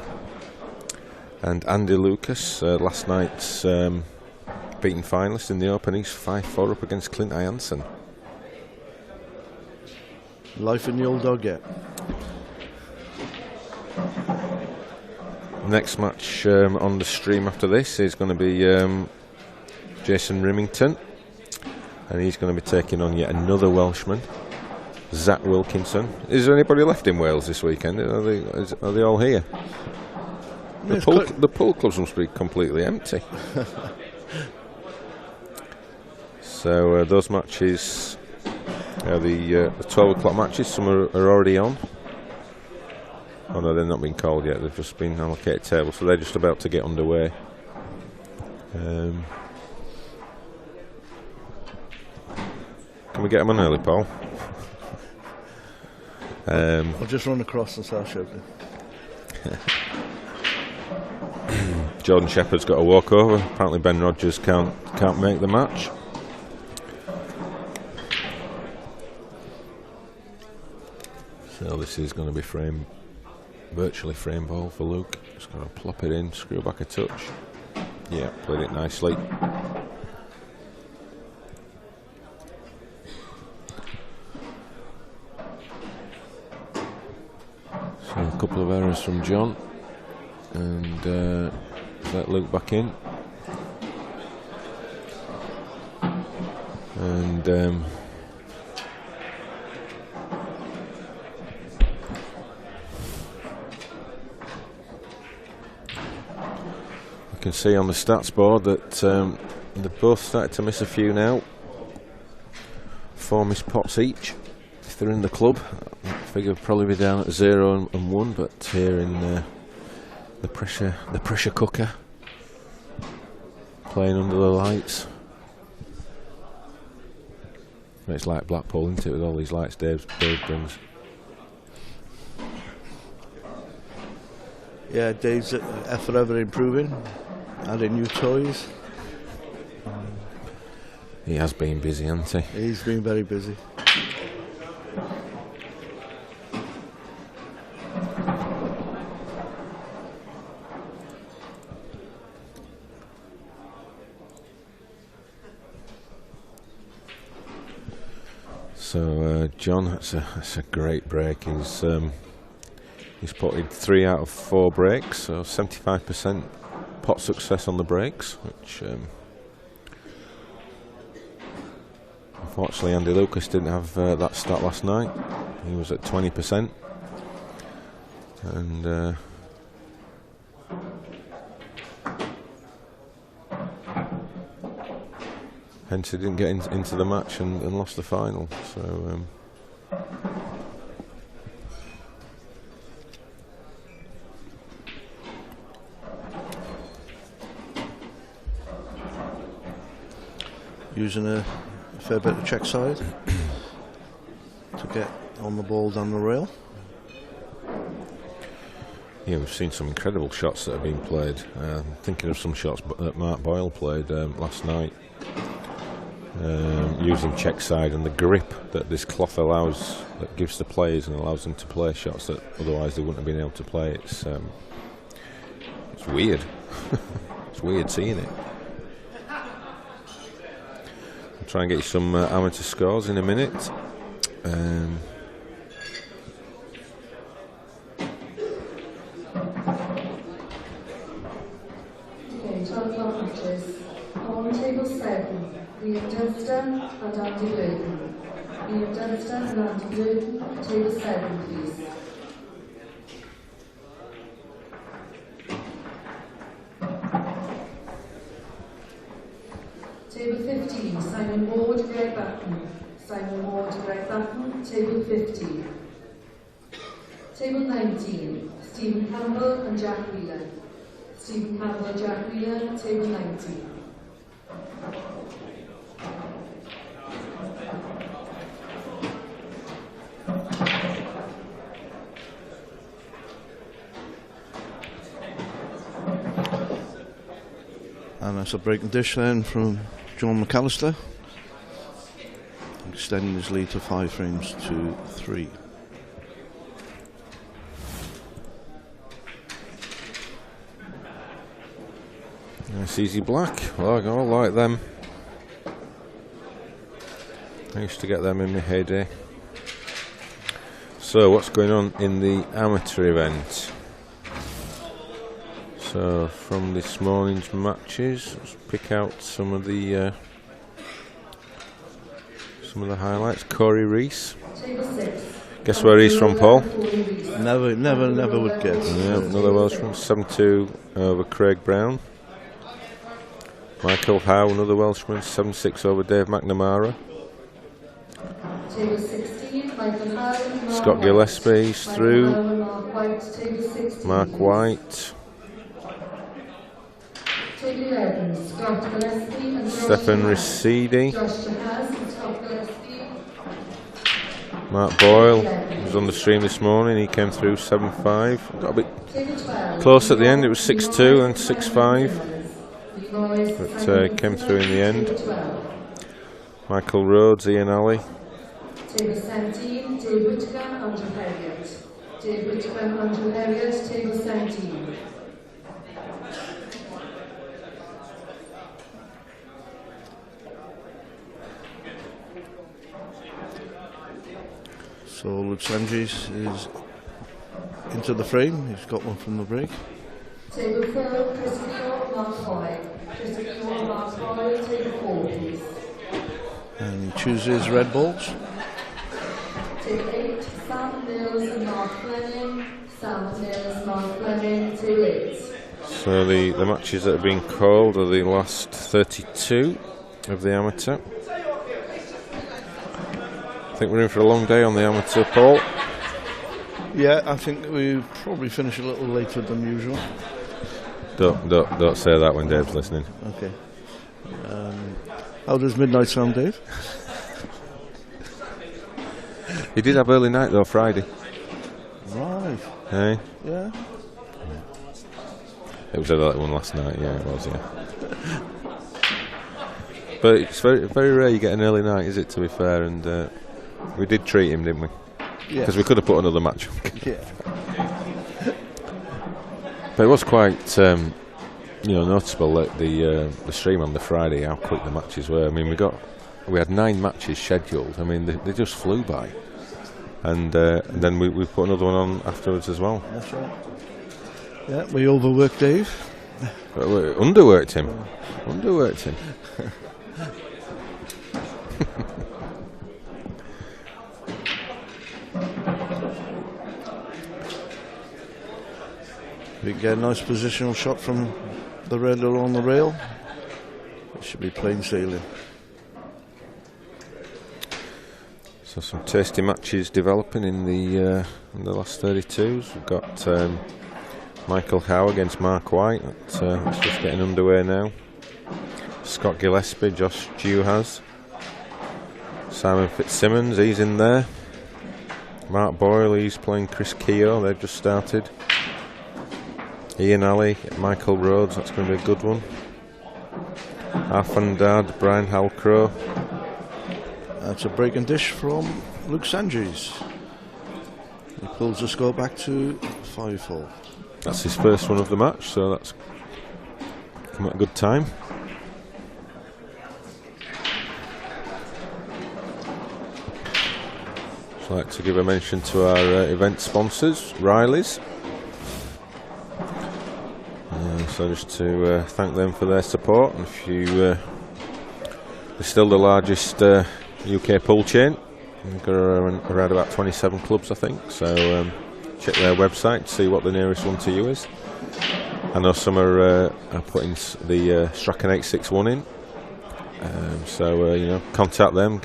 And Andy Lucas, last night's beaten finalist in the Open. He's 5-4 up against Clint Jansen. Life in the old dog yet. Next match on the stream after this is going to be Jason Rimington, and he's going to be taking on yet another Welshman, Zach Wilkinson. Is there anybody left in Wales this weekend? Are they all here? The pool clubs must be completely empty. So those matches, the 12 o'clock matches, some are already on. Oh no, they're not being called yet, they've just been allocated tables, so they're just about to get underway. Can we get them on early, Paul? I'll just run across and start shouting. Jordan Shepherd's got a walkover. Apparently Ben Rogers can't make the match. So this is going to be virtually frame ball for Luke. Just going to plop it in, screw back a touch. Yeah, played it nicely. So a couple of errors from John, and let Luke back in. And you can see on the stats board that they've both started to miss a few now. 4 missed pots each. If they're in the club, that figure would probably be down at 0 and 1, but here in the pressure cooker, playing under the lights. It's like Blackball, isn't it, with all these lights Dave brings. Yeah, Dave's forever improving, adding new toys. He has been busy, hasn't he? He's been very busy. So John, that's a great break. He's potted 3 out of 4 breaks, so 75% pot success on the breaks, which unfortunately Andy Lucas didn't have that stat last night. He was at 20%, and hence he didn't get into the match and lost the final. So using a fair bit of check side to get on the ball down the rail. Yeah, we've seen some incredible shots that have been played. Thinking of some shots that Mark Boyle played last night, using check side and the grip that this cloth allows, that gives the players and allows them to play shots that otherwise they wouldn't have been able to play. It's weird. It's weird seeing it. try and get you some amateur scores in a minute. Okay, 12 o'clock matches. On table 7, Liam Dunster and Andy Burton. Liam Dunster and Andy Burton, table 7, please. Table 15, Simon Ward, Greg Batten. Simon Ward, Greg Batten, table 15. Table 19, Stephen Campbell and Jack Wheeler. Stephen Campbell, Jack Wheeler, table 19. And that's a breaking dish then from John McAllister, extending his lead to 5 frames to 3. Nice easy black. Well, I all like them. I used to get them in my heyday. So what's going on in the amateur event? So from this morning's matches, let's pick out some of the highlights. Corey Rees. Guess where he's from, Paul? Never would guess. Yeah, another Welshman. 7-2 over Craig Brown. Michael Howe, another Welshman. 7-6 over Dave McNamara. Scott Gillespie's through. Mark White. Stefan Ricidi. Mark Boyle was on the stream this morning. He came through 7-5. Got a bit close at the end. It was 6-2 and 6-5. But came through in the end. Michael Rhodes, Ian Alley. Table 17, Dave Whittaker, Andrew Herriot. Dave Whittaker, Andrew Herriot, table 17. So Luke Sanjis is into the frame. He's got one from the break. Table 4, Chris Keogh, Mark Hoy. Chris Keogh, Mark Hoy, table 4, please. And he chooses red balls. Table 8, Sam Mills and Mark Fleming. Sam Mills, Mark Fleming, table 8. So the matches that have been called are the last 32 of the amateur. I think we're in for a long day on the amateur, Paul. Yeah, I think we probably finish a little later than usual. Don't say that when Dave's listening. Okay. How does midnight sound, Dave? He did have early night though, Friday. Right. Hey? Yeah. It was a late one last night, yeah, it was, yeah. But it's very, very rare you get an early night, is it, to be fair, and we did treat him, didn't we? Yeah. Because we could have put another match on. Yeah. But it was quite, noticeable that the stream on the Friday, how quick the matches were. I mean, we had 9 matches scheduled. I mean, they just flew by, and then we put another one on afterwards as well. That's right. Yeah, we overworked Dave. Underworked him. Underworked him. We can get a nice positional shot from the red along the rail. It should be plain sailing. So some tasty matches developing in the last 32s. We've got Michael Howe against Mark White. That's just getting underway now. Scott Gillespie, Josh Dewhas. Simon Fitzsimmons, he's in there. Mark Boyle, he's playing Chris Keogh. They've just started. Ian Alley, Michael Rhodes, that's going to be a good one. Afandad, Brian Halcrow. That's a break and dish from Luke Sanjis. He pulls the score back to 5-4. That's his first one of the match, so that's come at a good time. I'd like to give a mention to our event sponsors, Riley's. So just to thank them for their support. And if you, they're still the largest UK pool chain. We've got around about 27 clubs, I think. So check their website to see what the nearest one to you is. I know some are putting the Strachan 861 in. So you know, contact them,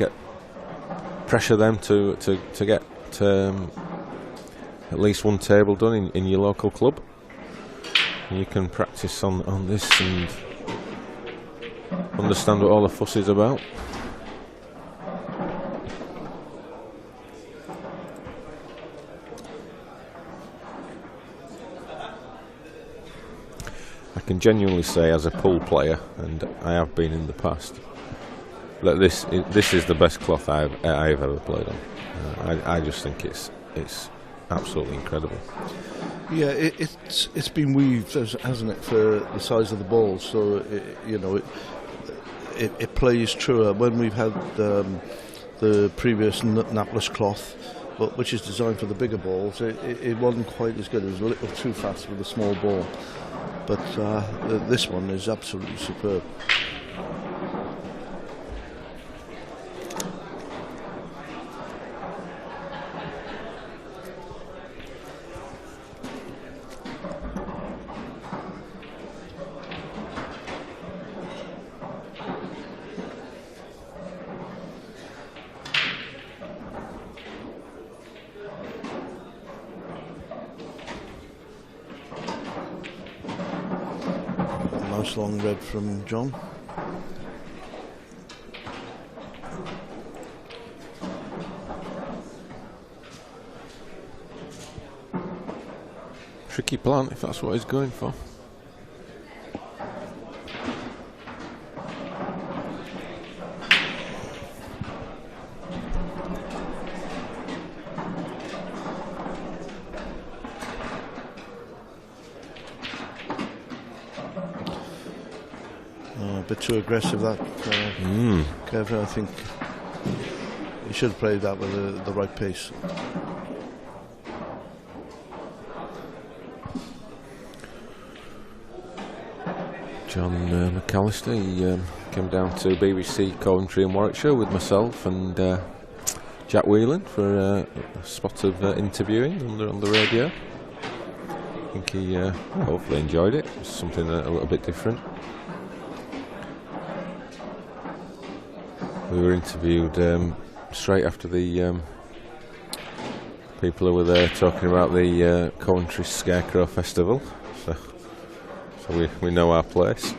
pressure them to get at least one table done in your local club. And you can practice on this and understand what all the fuss is about. I can genuinely say, as a pool player, and I have been in the past, that this is the best cloth I've ever played on. I just think it's absolutely incredible. Yeah, it's been weaved, hasn't it, for the size of the ball, so it plays truer. When we've had the previous napless cloth, which is designed for the bigger balls, it wasn't quite as good. It was a little too fast with a small ball, but this one is absolutely superb. Nice long red from John. Tricky plant, if that's what he's going for. A bit too aggressive, that Kevin. I think he should have played that with the right pace. John McAllister, he came down to BBC Coventry in Warwickshire with myself and Jack Whelan for a spot of interviewing on the radio. I think he hopefully enjoyed it. It was something a little bit different. We were interviewed straight after the people who were there talking about the Coventry Scarecrow Festival, so we know our place.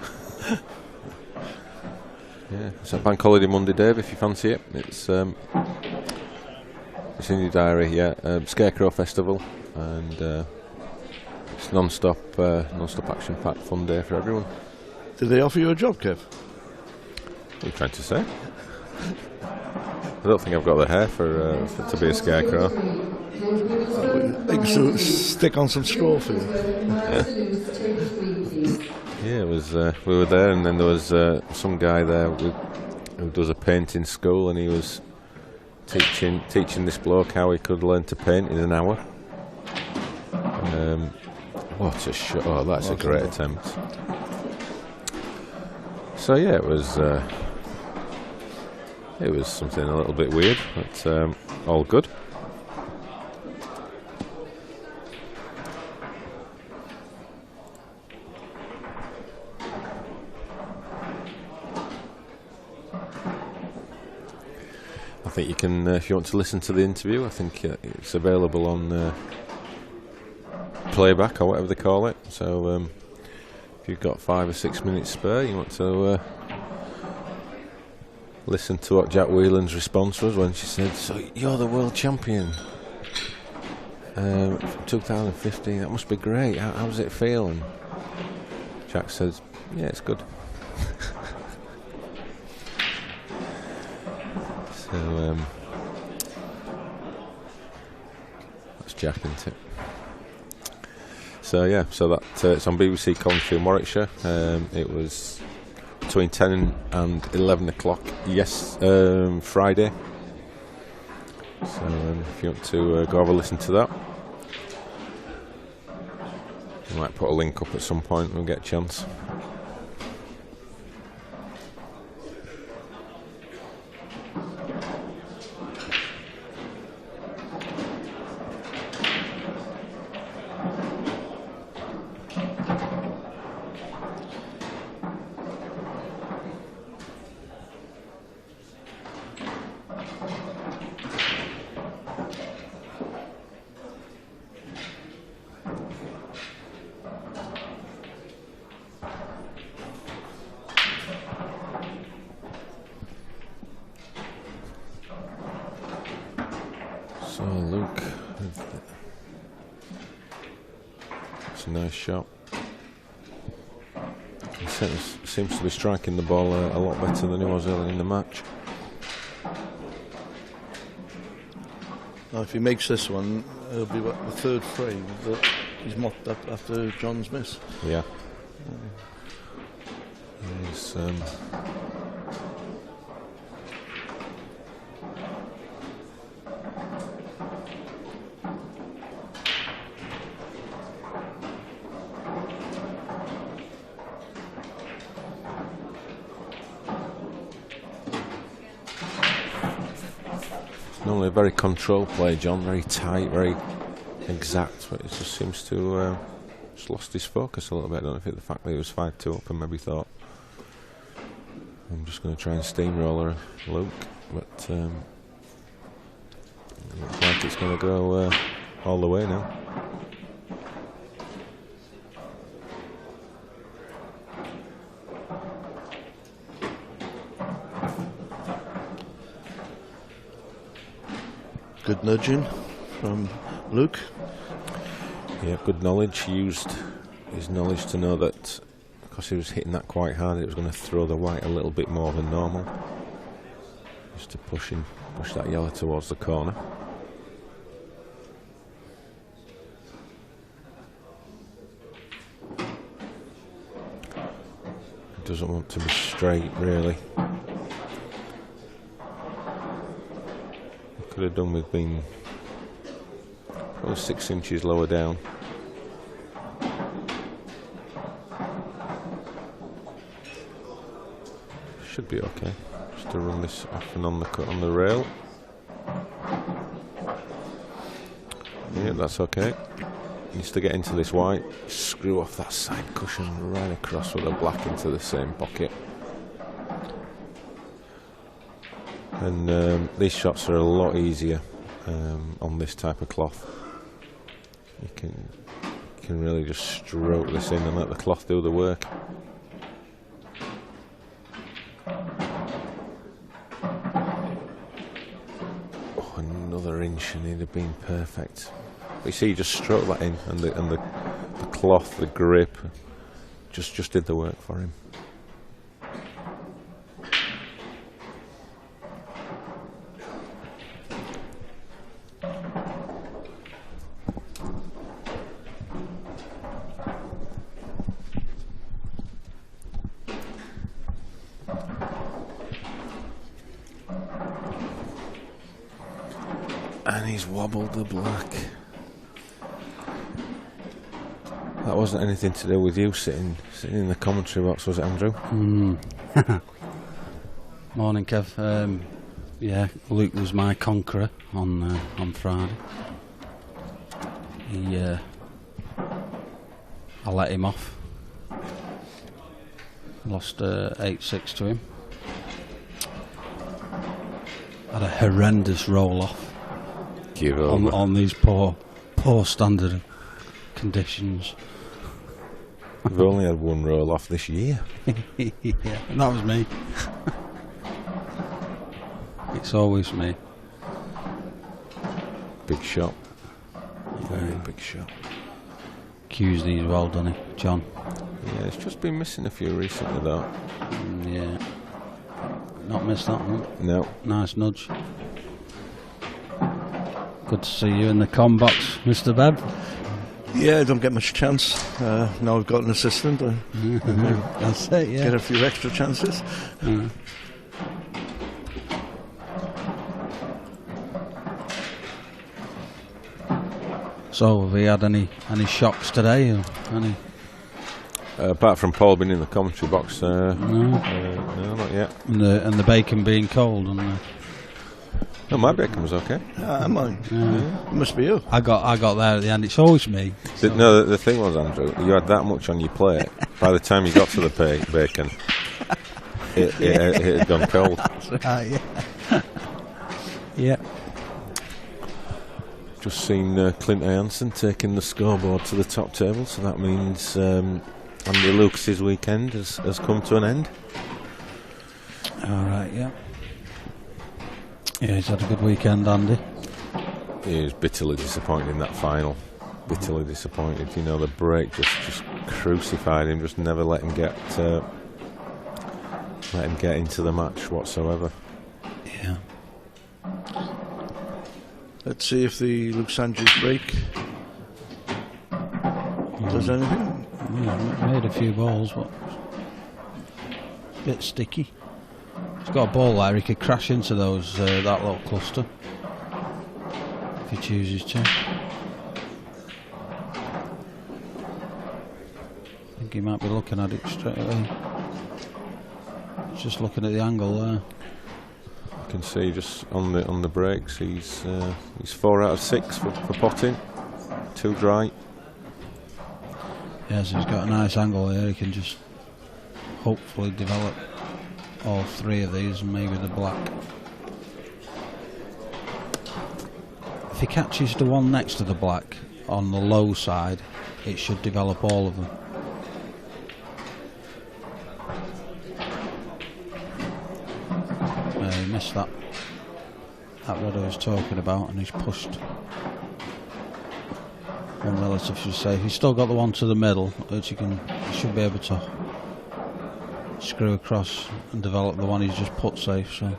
Yeah, it's a bank holiday Monday, Dave, if you fancy it. It's in your diary, yeah. Scarecrow Festival, and it's non-stop action-packed fun day for everyone. Did they offer you a job, Kev? What are you trying to say? I don't think I've got the hair for to be a scarecrow. They can stick on some straw for you. Yeah, it was. We were there, and then there was some guy there who does a painting school, and he was teaching this bloke how he could learn to paint in an hour. What a shot! Oh, that's a great attempt. So yeah, it was. It was something a little bit weird, but all good. I think you can, if you want to listen to the interview, I think it's available on playback or whatever they call it. So if you've got 5 or 6 minutes spare, you want to listen to what Jack Whelan's response was when she said, "So you're the world champion from 2015. That must be great. How does it feel?" And Jack says, "Yeah, it's good." So that's Jack, isn't it? So yeah, so that it's on BBC Coventry in Warwickshire. It was between 10 and 11 o'clock, Friday. So if you want to go have a listen to that, we might put a link up at some point when we get a chance. So Luke, it's a nice shot. He seems to be striking the ball a lot better than he was earlier in the match. Now, if he makes this one, it'll be the third frame that he's mopped up after John's miss. Yeah. He's normally a very controlled play, John, very tight, very exact, but it just seems to just lost his focus a little bit. I don't know if it's the fact that he was 5-2 up and maybe thought, I'm just going to try and steamroller Luke, but it looks like it's going to go all the way now. Good nudging from Luke. Yeah, good knowledge. He used his knowledge to know that because he was hitting that quite hard, it was going to throw the white a little bit more than normal. Just to push that yellow towards the corner. He doesn't want to be straight, really. Could have done with being probably 6 inches lower down. Should be okay. Just to run this off and on the cut on the rail. Yeah, that's okay. Needs to get into this white. Screw off that side cushion right across with the black into the same pocket. And these shots are a lot easier on this type of cloth. You can really just stroke this in and let the cloth do the work. Oh, another inch and he'd have been perfect. But you see, you just stroke that in, and the cloth, the grip, just did the work for him. And he's wobbled the black. That wasn't anything to do with you sitting in the commentary box, was it, Andrew? Morning, Kev. Yeah, Luke was my conqueror on Friday. I let him off. Lost 8-6 to him. Had a horrendous roll off on these poor standard conditions. We've only had one roll off this year. Yeah, and that was me. It's always me. Big shot. Very big shot. Tuesday's well done, eh, John? Yeah, it's just been missing a few recently, though. Yeah. Not missed that one. No. Nice nudge. Good to see you in the com box, Mr. Bebb. Yeah, I don't get much chance. Now I've got an assistant. That's it, yeah. Get a few extra chances. So, have we had any shocks today? Or any? Apart from Paul being in the commentary box, No, no, not yet. and the bacon being cold. And No, my bacon was okay. Mine. It must be you. I got there at the end. It's always me. No, the thing was, Andrew, you had that much on your plate. By the time you got to the bacon, it had gone cold. That's right. Yeah. Yeah. Just seen Clint Hansen taking the scoreboard to the top table, so that means Andy Lucas's weekend has come to an end. All right. Yeah. Yeah, he's had a good weekend, Andy. He was bitterly disappointed in that final. Bitterly disappointed. You know, the break just crucified him. Just never let him get into the match whatsoever. Yeah. Let's see if the Luke Sanchez break does anything. Yeah, made a few balls, but a bit sticky. He's got a ball there. He could crash into those that little cluster if he chooses to. I think he might be looking at it straight away. He's just looking at the angle there. You can see just on the breaks, he's 4 out of 6 for potting, 2 dry. Yeah, so he's got a nice angle here. He can just hopefully develop all 3 of these and maybe the black. If he catches the one next to the black on the low side, it should develop all of them. He missed that red I was talking about, and he's pushed one relative should say. He's still got the one to the middle, which he should be able to screw across and develop the one he's just put safe. So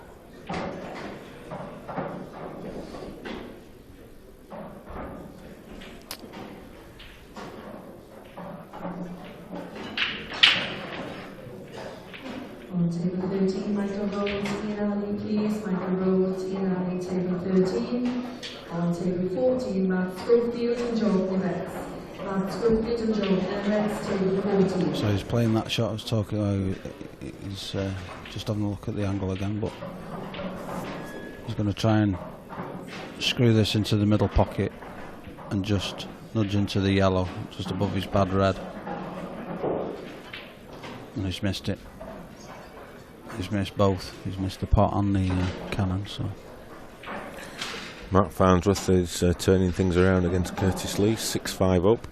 On table 13, Michael Rhodes, Ian Alley, please. Michael Rhodes, Ian Alley, table 13. On table 14, Matt Schofield and Jordan Rex. Matt Schofield and Jordan Rex, table 14. So he's playing that shot I was talking about. He's just having a look at the angle again, but he's going to try and screw this into the middle pocket and just nudge into the yellow just above his bad red. And he's missed it. He's missed both. He's missed the pot and the cannon. So Mark Farnsworth is turning things around against Curtis Lee, 6-5 up.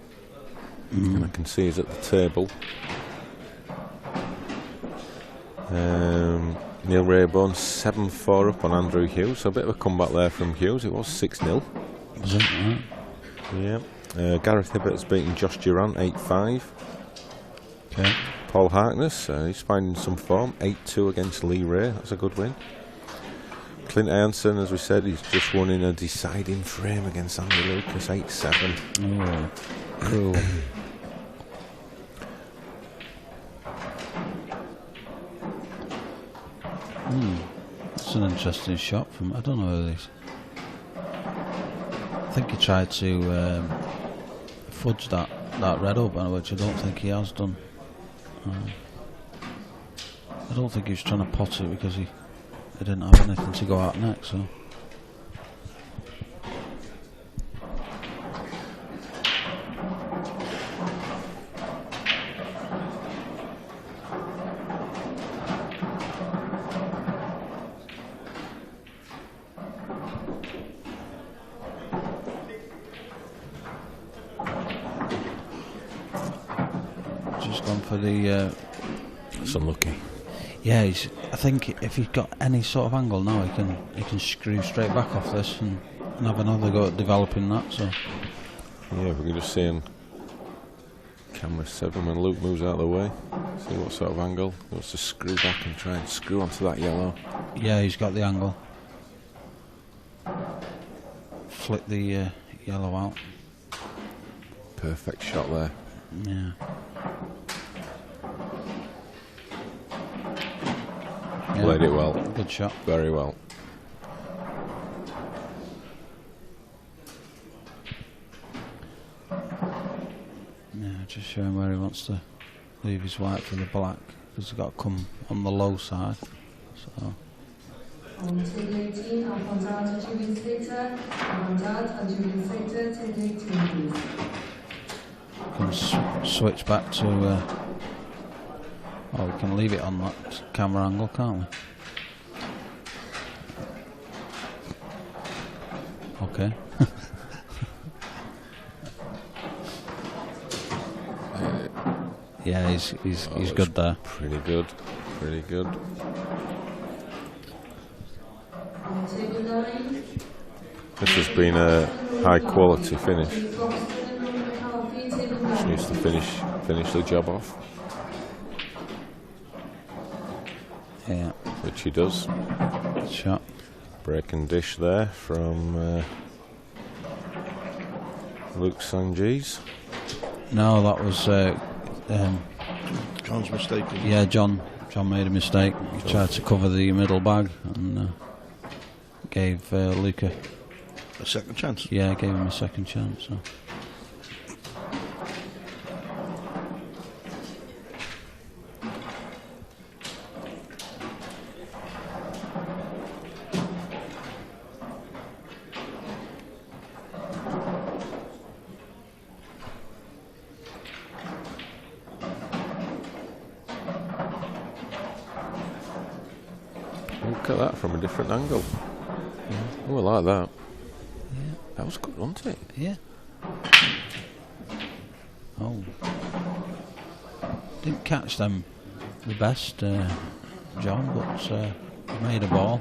And I can see he's at the table. Neil Rayburn 7-4 up on Andrew Hughes. So a bit of a comeback there from Hughes. It was 6-0. was it? Right. Yeah. Gareth Hibbert's beaten Josh Durant 8-5. Okay. Paul Harkness, he's finding some form, 8-2 against Lee Ray. That's a good win. Clint Hansen, as we said, he's just won in a deciding frame against Andy Lucas, 8-7. Oh, cool. That's an interesting shot from. I don't know who this. I think he tried to fudge that red up, which I don't think he has done. I don't think he was trying to pot it because he didn't have anything to go out next. So. Just gone for the. That's unlucky. Yeah, I think if he's got any sort of angle now, he can screw straight back off this and have another go at developing that. So Yeah, if we can just see on camera 7 when Luke moves out of the way, see what sort of angle he wants to screw back and try and screw onto that yellow. yeah, he's got the angle. Flick the yellow out. Perfect shot there. Yeah. Played it well. Good shot. Very well. showing where he wants to leave his white for the black, because he's got to come on the low side. So. On table 18, Alphonsard and Julian Slater. Alphonsard and Julian Slater, table 18, please. Can switch back to. Oh, we can leave it on that camera angle, can't we? Okay. Yeah, he's good there. Pretty good. On table 9. This has been a high quality finish. Just needs to finish the job off. Yeah. Which he does. Good shot. Break and dish there from Luke Sanjeev. No, that was John's mistake. yeah, John made a mistake. He tried to cover the middle bag and gave Luca A second chance. Yeah, gave him a second chance. So. Look at that from a different angle. Yeah. Oh, I like that. Yeah. That was good, wasn't it? Yeah. Oh. Didn't catch them the best, John, but made a ball.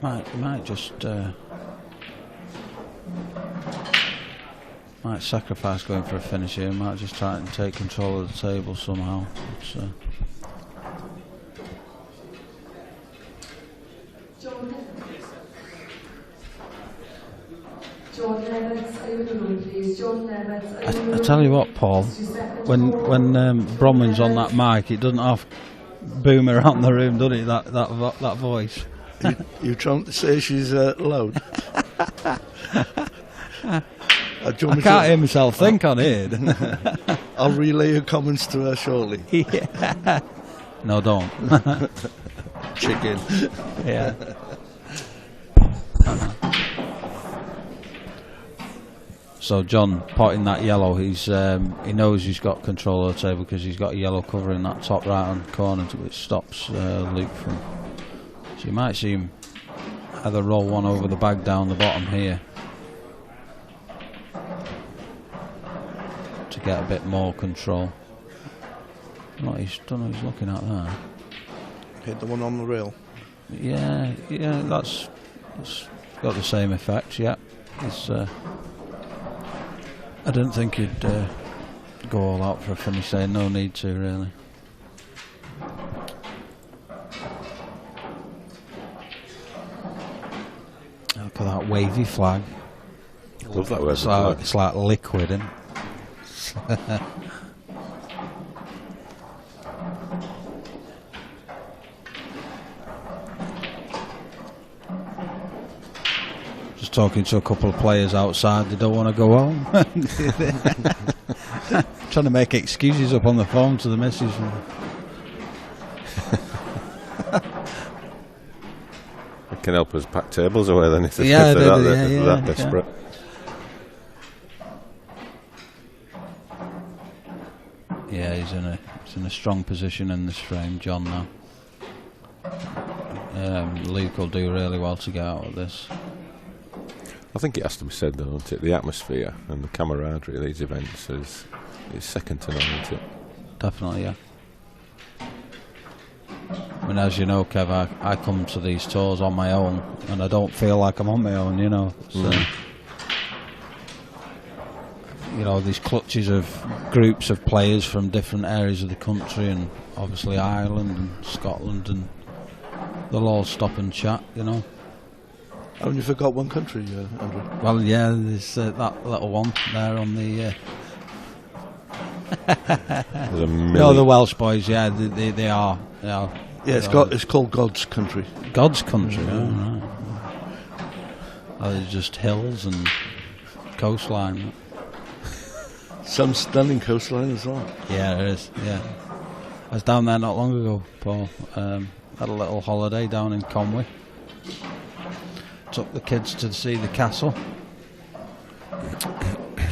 Might just might sacrifice going for a finish here. Might just try and take control of the table somehow. But, I tell you what, Paul, when Bronwyn's on that mic, it doesn't half boom around the room, does it? That voice. You trying to say she's loud? I can't hear myself think on here. I'll relay your comments to her shortly. Yeah. No, don't. Chicken. Yeah. So John potting that yellow, he's he knows he's got control of the table because he's got a yellow covering that top right hand corner, which stops Luke from. So you might see him either roll one over the bag down the bottom here to get a bit more control. What he's done, he's looking at there. Hit the one on the rail. Yeah, that's got the same effect. Yeah, it's. I didn't think he'd go all out for a finish there. No need to, really. Look at that wavy flag. Love that wavy flag. It's like liquid, isn't it? Talking to a couple of players outside, they don't want to go home. Trying to make excuses up on the phone to the missus. It can help us pack tables away then if they're that desperate. Yeah, he's in a strong position in this frame, John, now. Luke will do really well to get out of this. I think it has to be said though, isn't it? The atmosphere and the camaraderie of these events is second to none, isn't it? Definitely, yeah. I mean, as you know, Kev, I come to these tours on my own, and I don't feel like I'm on my own, you know. So, you know, these clutches of groups of players from different areas of the country, and obviously Ireland and Scotland, and they'll all stop and chat, you know. Haven't you forgot one country, Andrew? Well, yeah, there's that little one there on the. No, the Welsh boys, yeah, they are. Yeah, it's called God's Country. God's Country, right. Oh, there's just hills and coastline. Some stunning coastline as well. Yeah, there is. Yeah, I was down there not long ago, Paul. Had a little holiday down in Conwy. Took the kids to see the castle.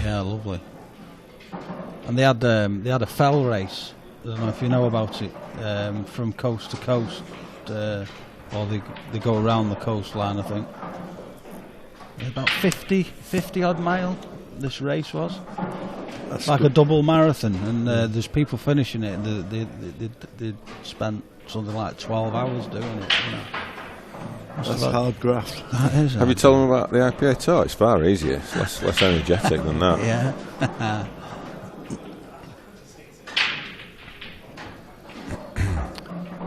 Yeah, lovely. And they had a fell race. I don't know if you know about it. From coast to coast, or they go around the coastline. I think about 50 odd mile. This race was. That's like good. A double marathon, and there's people finishing it. And they spent something like 12 hours doing it. You know. That's hard graft. That is. Have you told them about the IPA tour? It's far easier. It's less energetic than that. Yeah.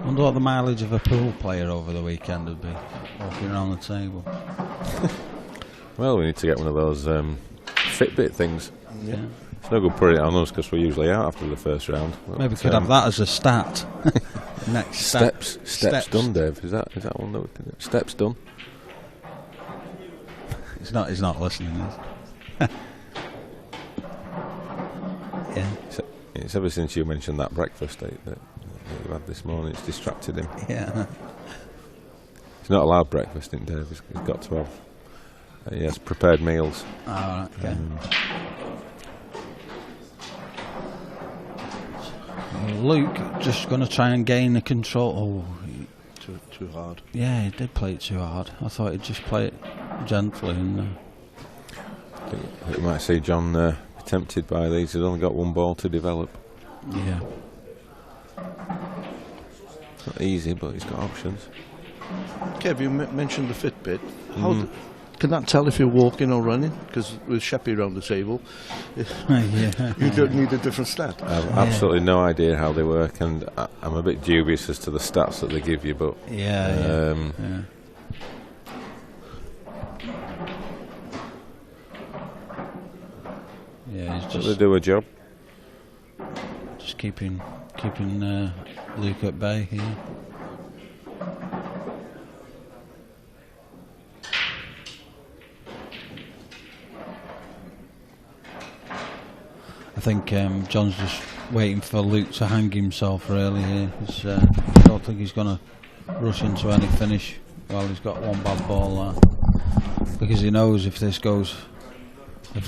Wonder what the mileage of a pool player over the weekend would be, walking around the table. Well, we need to get one of those Fitbit things. Yeah. It's no good putting it on us because we're usually out after the first round. Maybe we could have that as a stat. Next steps done, Dave. Is that one that we can? Steps done. He's not listening. Is he? Yeah. It's ever since you mentioned that breakfast that you had this morning. It's distracted him. Yeah. He's not allowed breakfast in Dave. He's got to have. He has prepared meals. Oh, right, okay. Luke just going to try and gain the control. Oh, too hard. Yeah, he did play it too hard. I thought he'd just play it gently. And I think you might see John tempted by these. He's only got one ball to develop. Yeah. It's not easy, but he's got options. Kev, you mentioned the Fitbit. How can that tell if you're walking or running? Because with Sheppy around the table, you don't need a different stat. I have absolutely no idea how they work, and I'm a bit dubious as to the stats that they give you. But yeah. He's just they do a job. Just keeping Luke at bay here. I think John's just waiting for Luke to hang himself really here. I don't think he's going to rush into any finish while he's got one bad ball there. Because he knows if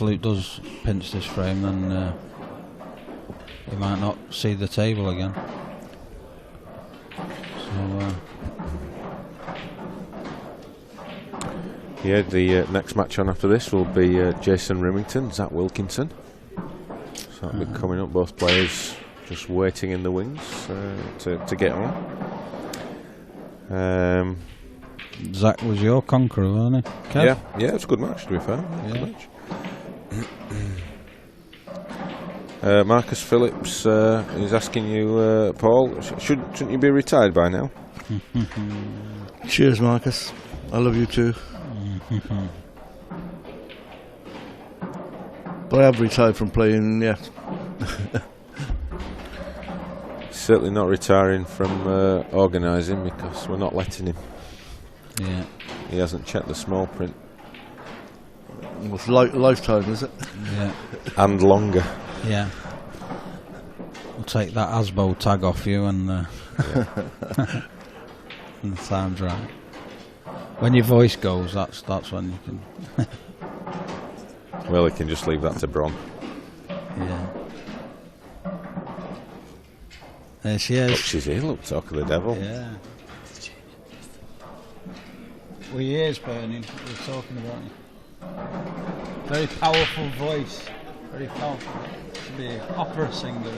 Luke does pinch this frame, then he might not see the table again. Yeah, the next match on after this will be Jason Rimington, Zach Wilkinson. So that'll be coming up. Both players just waiting in the wings to get on. Zach was your conqueror, wasn't he? Kev? Yeah, it's a good match to be fair. Yeah. Marcus Phillips is asking you, Paul, shouldn't you be retired by now? Cheers, Marcus. I love you too. But I have retired from playing yet. Certainly not retiring from organising because we're not letting him. Yeah. He hasn't checked the small print. It's lifetime, is it? Yeah. And longer. Yeah. We'll take that ASBO tag off you and and the time's right. When your voice goes, that's when you can. Well, he can just leave that to Bron. Yeah. There she is. Look, she's here. Look, talk of the devil. Yeah. Well, your ears burning. We're talking about you. Very powerful voice. Very powerful. Should be an opera singer.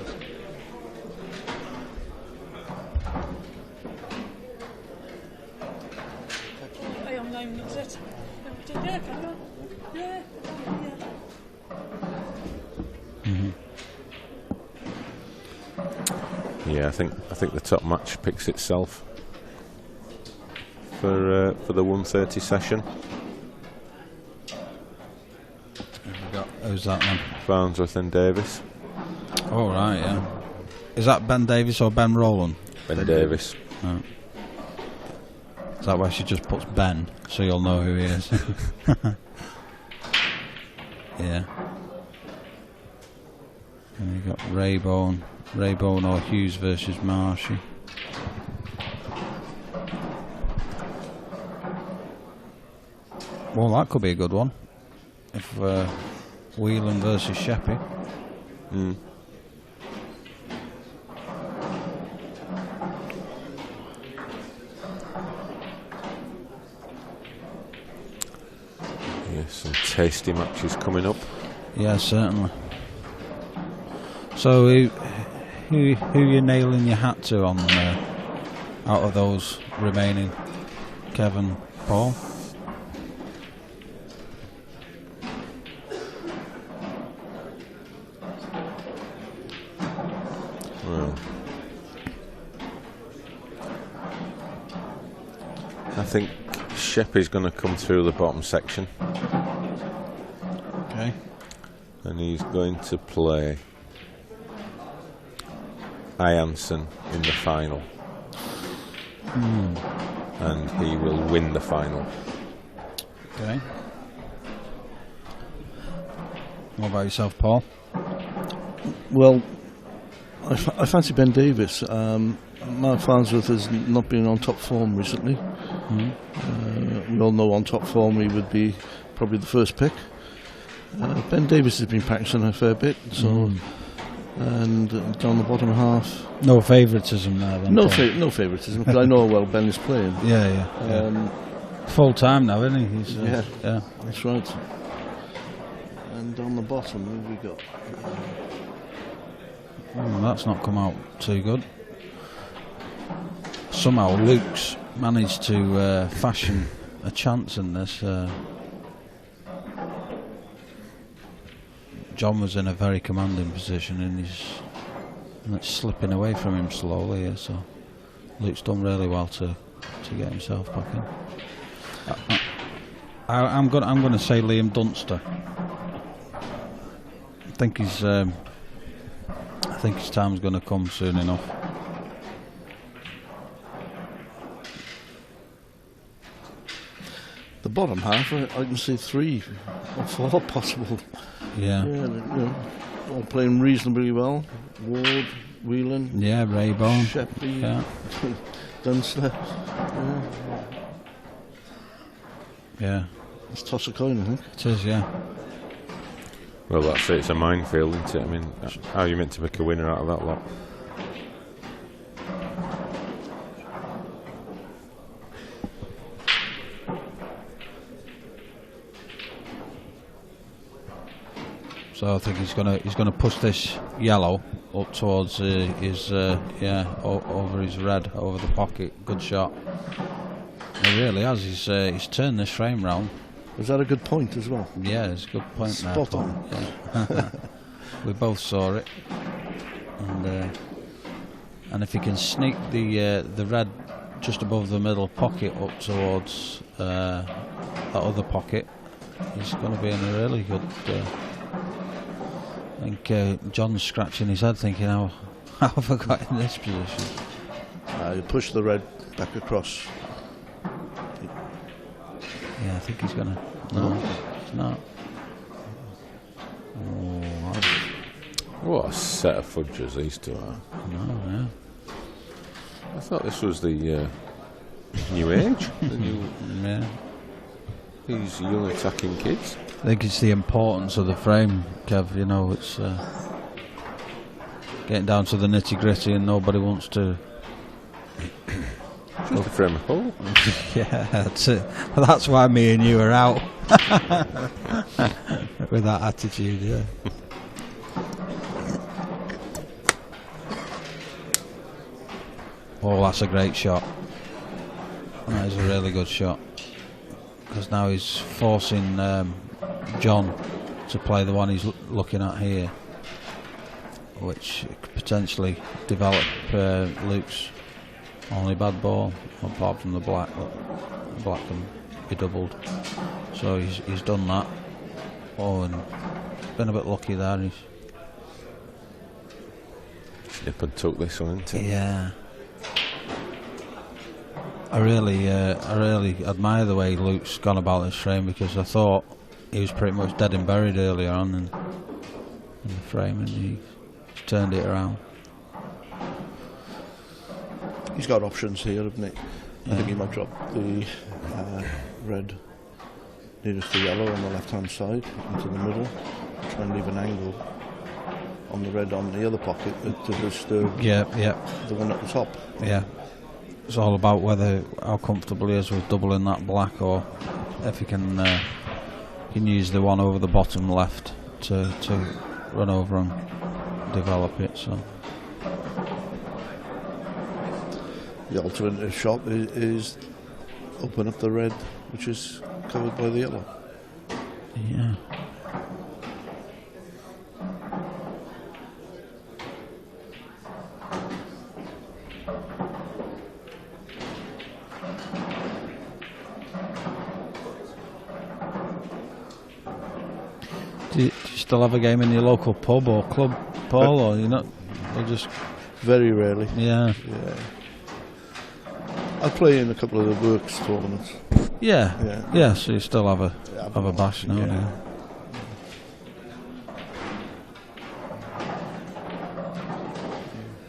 Yeah, I think the top match picks itself for the 1:30 session. Who's that one? Farnsworth and Davis. Oh right, yeah. Is that Ben Davis or Ben Rowland? Ben Davis. Oh. Is that why she just puts Ben, so you'll know who he is? Yeah. And you got Raybone or Hughes versus Marshy. Well, that could be a good one. If Whelan versus Sheppy. Yes, some tasty matches coming up. Yeah, certainly. So, who you nailing your hat to on out of those remaining? Kevin, Paul? Well, I think Sheppy's going to come through the bottom section. Okay. And he's going to play Ianson in the final. And he will win the final. Okay. What about yourself, Paul? Well, I fancy Ben Davis. Mark Farnsworth has not been on top form recently. We all know on top form he would be probably the first pick. Ben Davis has been practicing a fair bit, so and down the bottom half. No favouritism there, then. No favouritism, because I know how well Ben is playing. Yeah. Full time now, isn't he? He's, yeah, that's right. And on the bottom, who have we got? That's not come out too good. Somehow Luke's managed to fashion a chance in this. John was in a very commanding position and it's slipping away from him slowly here, so Luke's done really well to get himself back in. I'm going to say Liam Dunster. I think his time's going to come soon enough. The bottom half, I can see 3 or 4 possible. Yeah, all playing reasonably well. Ward, Whelan, Raybone, Sheppy, Dunster. Yeah. Let's toss a coin, I think. It is, yeah. Well, that's it. It's a minefield, isn't it? I mean, how are you meant to pick a winner out of that lot? So I think he's gonna push this yellow up towards his over his red, over the pocket. Good shot. He really has. He's turned this frame round. Was that a good point as well? Yeah, it's a good point. Spot there, on. Yeah. We both saw it, and if he can sneak the red just above the middle pocket up towards that other pocket, he's going to be in a really good. I think John's scratching his head, thinking, "How have I got in this position?" You push the red back across. Yeah, I think he's gonna. No, it's not. Oh, what a set of fudgers these two are. no, yeah. I thought this was the new age. Yeah. These young attacking kids. I think it's the importance of the frame, Kev. You know, it's getting down to the nitty gritty, and nobody wants to. Just a frame of hole. Yeah, that's it. That's why me and you are out with that attitude. Yeah. Oh, that's a great shot. That is a really good shot, because now he's forcing John to play the one he's looking at here, which could potentially develop Luke's only bad ball, apart from the black, but the black can be doubled. So he's done that. Oh, and been a bit lucky there. He's Snip and took this one, isn't it? yeah. I really admire the way Luke's gone about this frame, because I thought he was pretty much dead and buried earlier on in the frame, and turned it around. He's got options here, hasn't he? I think he might drop the red nearest the yellow on the left-hand side into the middle, try and leave an angle on the red on the other pocket to disturb the one at the top. Yeah. It's all about how comfortable he is with doubling that black, or if he can use the one over the bottom left to run over and develop it. So the alternative shot is open up the red, which is covered by the yellow. Yeah. Do you still have a game in your local pub or club, Paul, or you're not? Or just very rarely. Yeah. I play in a couple of the works tournaments. Yeah. So you still have a bash now. Yeah.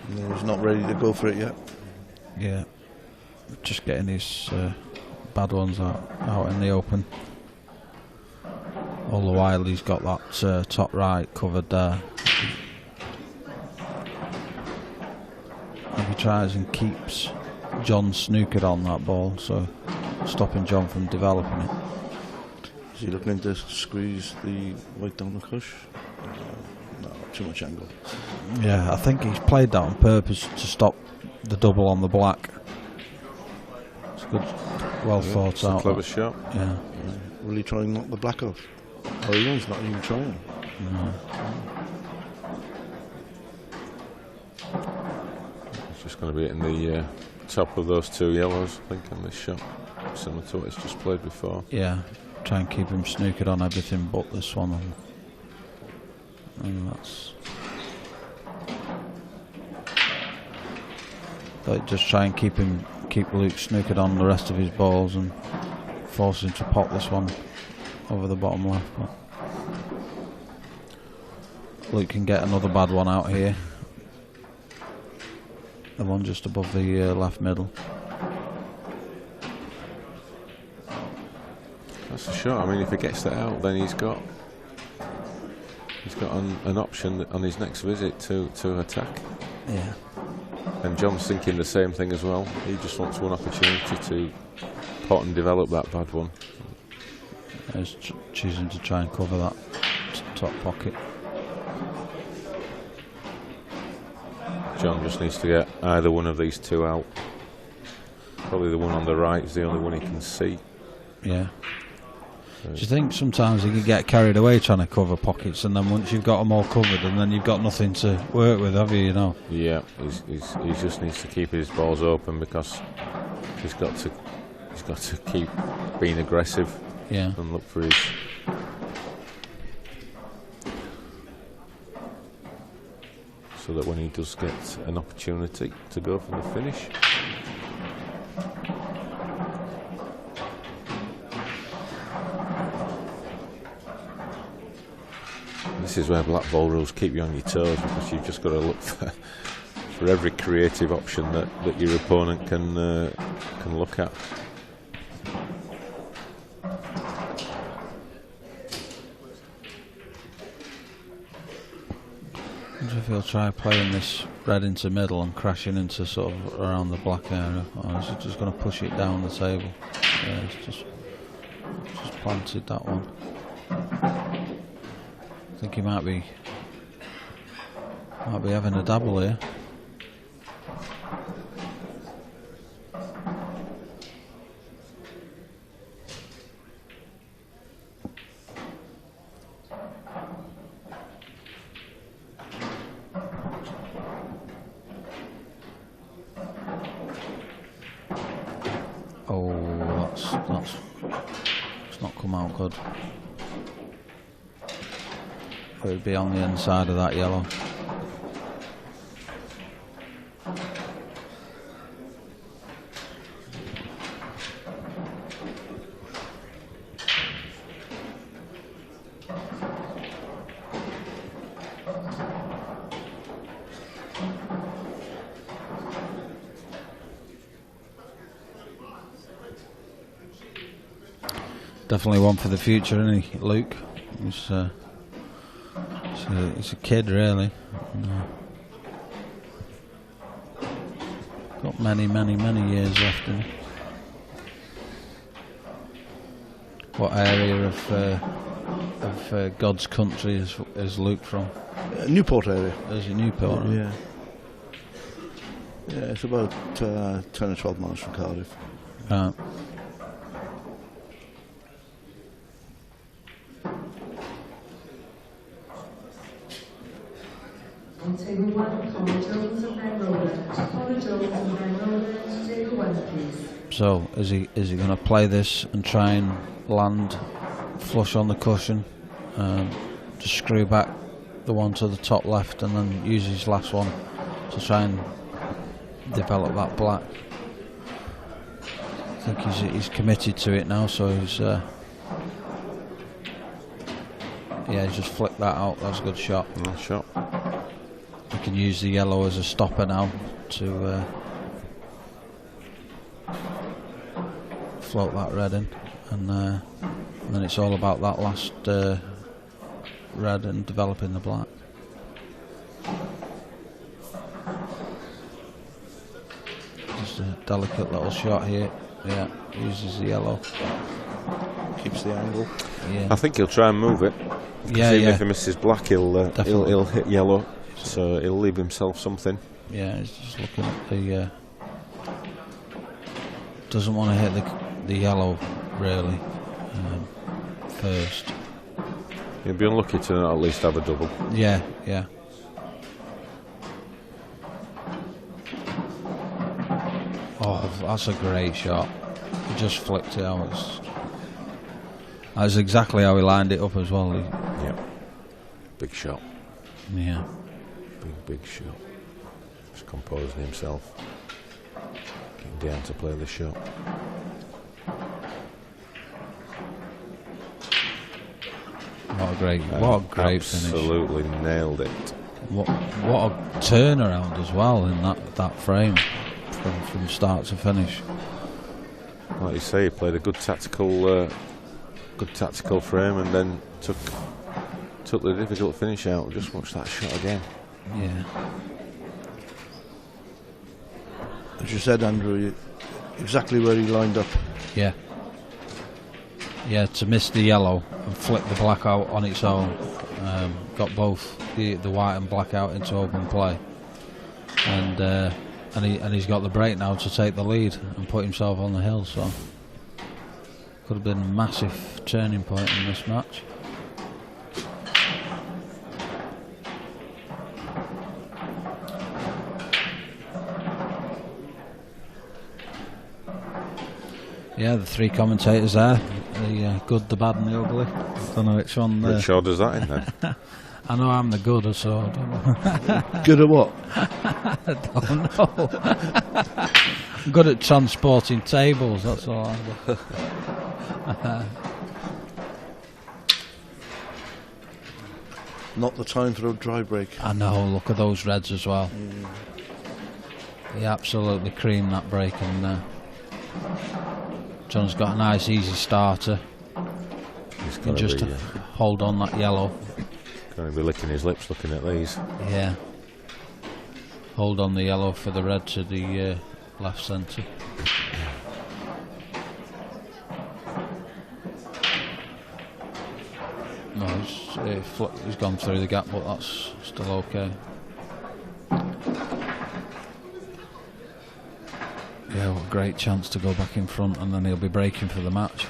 No, he's not ready to go for it yet. Yeah. Just getting his bad ones out in the open. All the while he's got that top right covered there. If he tries and keeps John snookered on that ball, so stopping John from developing it. Is he looking to squeeze the white down the cush? No, too much angle. Yeah, I think he's played that on purpose to stop the double on the black. It's good, well thought out. Clever shot. Yeah. Will he try and knock the black off? Oh, he's not even trying. No. It's just going to be in the top of those two yellows, I think, on this shot, similar to what he's just played before. Yeah, try and keep him snookered on everything but this one, and that's. Like, just try and keep Luke snookered on the rest of his balls and force him to pop this one over the bottom left. But Luke can get another bad one out here. The one just above the left middle. That's a shot. I mean, if he gets that out, then he's got an option on his next visit to attack. Yeah. And John's thinking the same thing as well. He just wants one opportunity to pot and develop that bad one. He's choosing to try and cover that top pocket. John just needs to get either one of these two out. Probably the one on the right is the only one he can see. Yeah. Do you think sometimes you can get carried away trying to cover pockets, and then once you've got them all covered, and then you've got nothing to work with, have you? You know. Yeah, he just needs to keep his balls open, because he's got to keep being aggressive. Yeah. And look for his. So that when he does get an opportunity to go for the finish. This is where Blackball rules keep you on your toes, because you've just got to look for every creative option that your opponent can look at. I wonder if he'll try playing this red into middle and crashing into sort of around the black area, or is he just going to push it down the table? Yeah, he's just planted that one. I think he might be having a dabble here. Oh, it's not come out good. It would be on the inside of that yellow. Definitely one for the future, isn't he, Luke? He's a kid, really. Got many years left in him. What area of God's country is Luke from? Newport area. Is it Newport? Right? Yeah. Yeah, it's about 10 or 12 miles from Cardiff. Right. On table 1, Connor Jones and Ben Rowland. Connor Jones and Ben Rowland, table 1, please. So is he going to play this and try and land flush on the cushion, just screw back the one to the top left, and then use his last one to try and develop that black? I think he's committed to it now, so he's he's just flicked that out. That's a good shot. Nice shot. He can use the yellow as a stopper now to float that red in, and then it's all about that last red and developing the black. Just a delicate little shot here. Yeah, uses the yellow. Keeps the angle. I think he'll try and move it. Yeah, even yeah. if he misses black, he'll hit yellow, so he'll leave himself something. Yeah, he's just looking at the. Doesn't want to hit the yellow really first. He'll be unlucky to not at least have a double. Yeah, yeah. Oh, that's a great shot. He just flicked it out. That's exactly how he lined it up as well. Yeah. Big shot. Yeah. Big shot. Just composing himself. Getting down to play the shot. What a great finish. Absolutely nailed it. What a turnaround as well in that frame from start to finish. Like you say, he played a good tactical frame and then took the difficult finish out. Just watch that shot again. Yeah. As you said, Andrew, exactly where he lined up. Yeah. Yeah, to miss the yellow and flick the black out on its own. Got both the white and black out into open play. And he's got the break now to take the lead and put himself on the hill, so could have been a massive turning point in this match. Yeah, the three commentators there, the good, the bad and the ugly. I don't know which one. Which order's that in then? I know I'm the good, so I don't know. Good at what? I don't know. I'm good at transporting tables, that's all I'm good. Not the time for a dry break. I know, look at those reds as well. He absolutely creamed that break, and John's got a nice easy starter. He's Can just hold on that yellow. Going to be licking his lips looking at these. Yeah. Hold on the yellow for the red to the left centre. No, he's gone through the gap, but that's still okay. Yeah, what a great chance to go back in front, and then he'll be breaking for the match.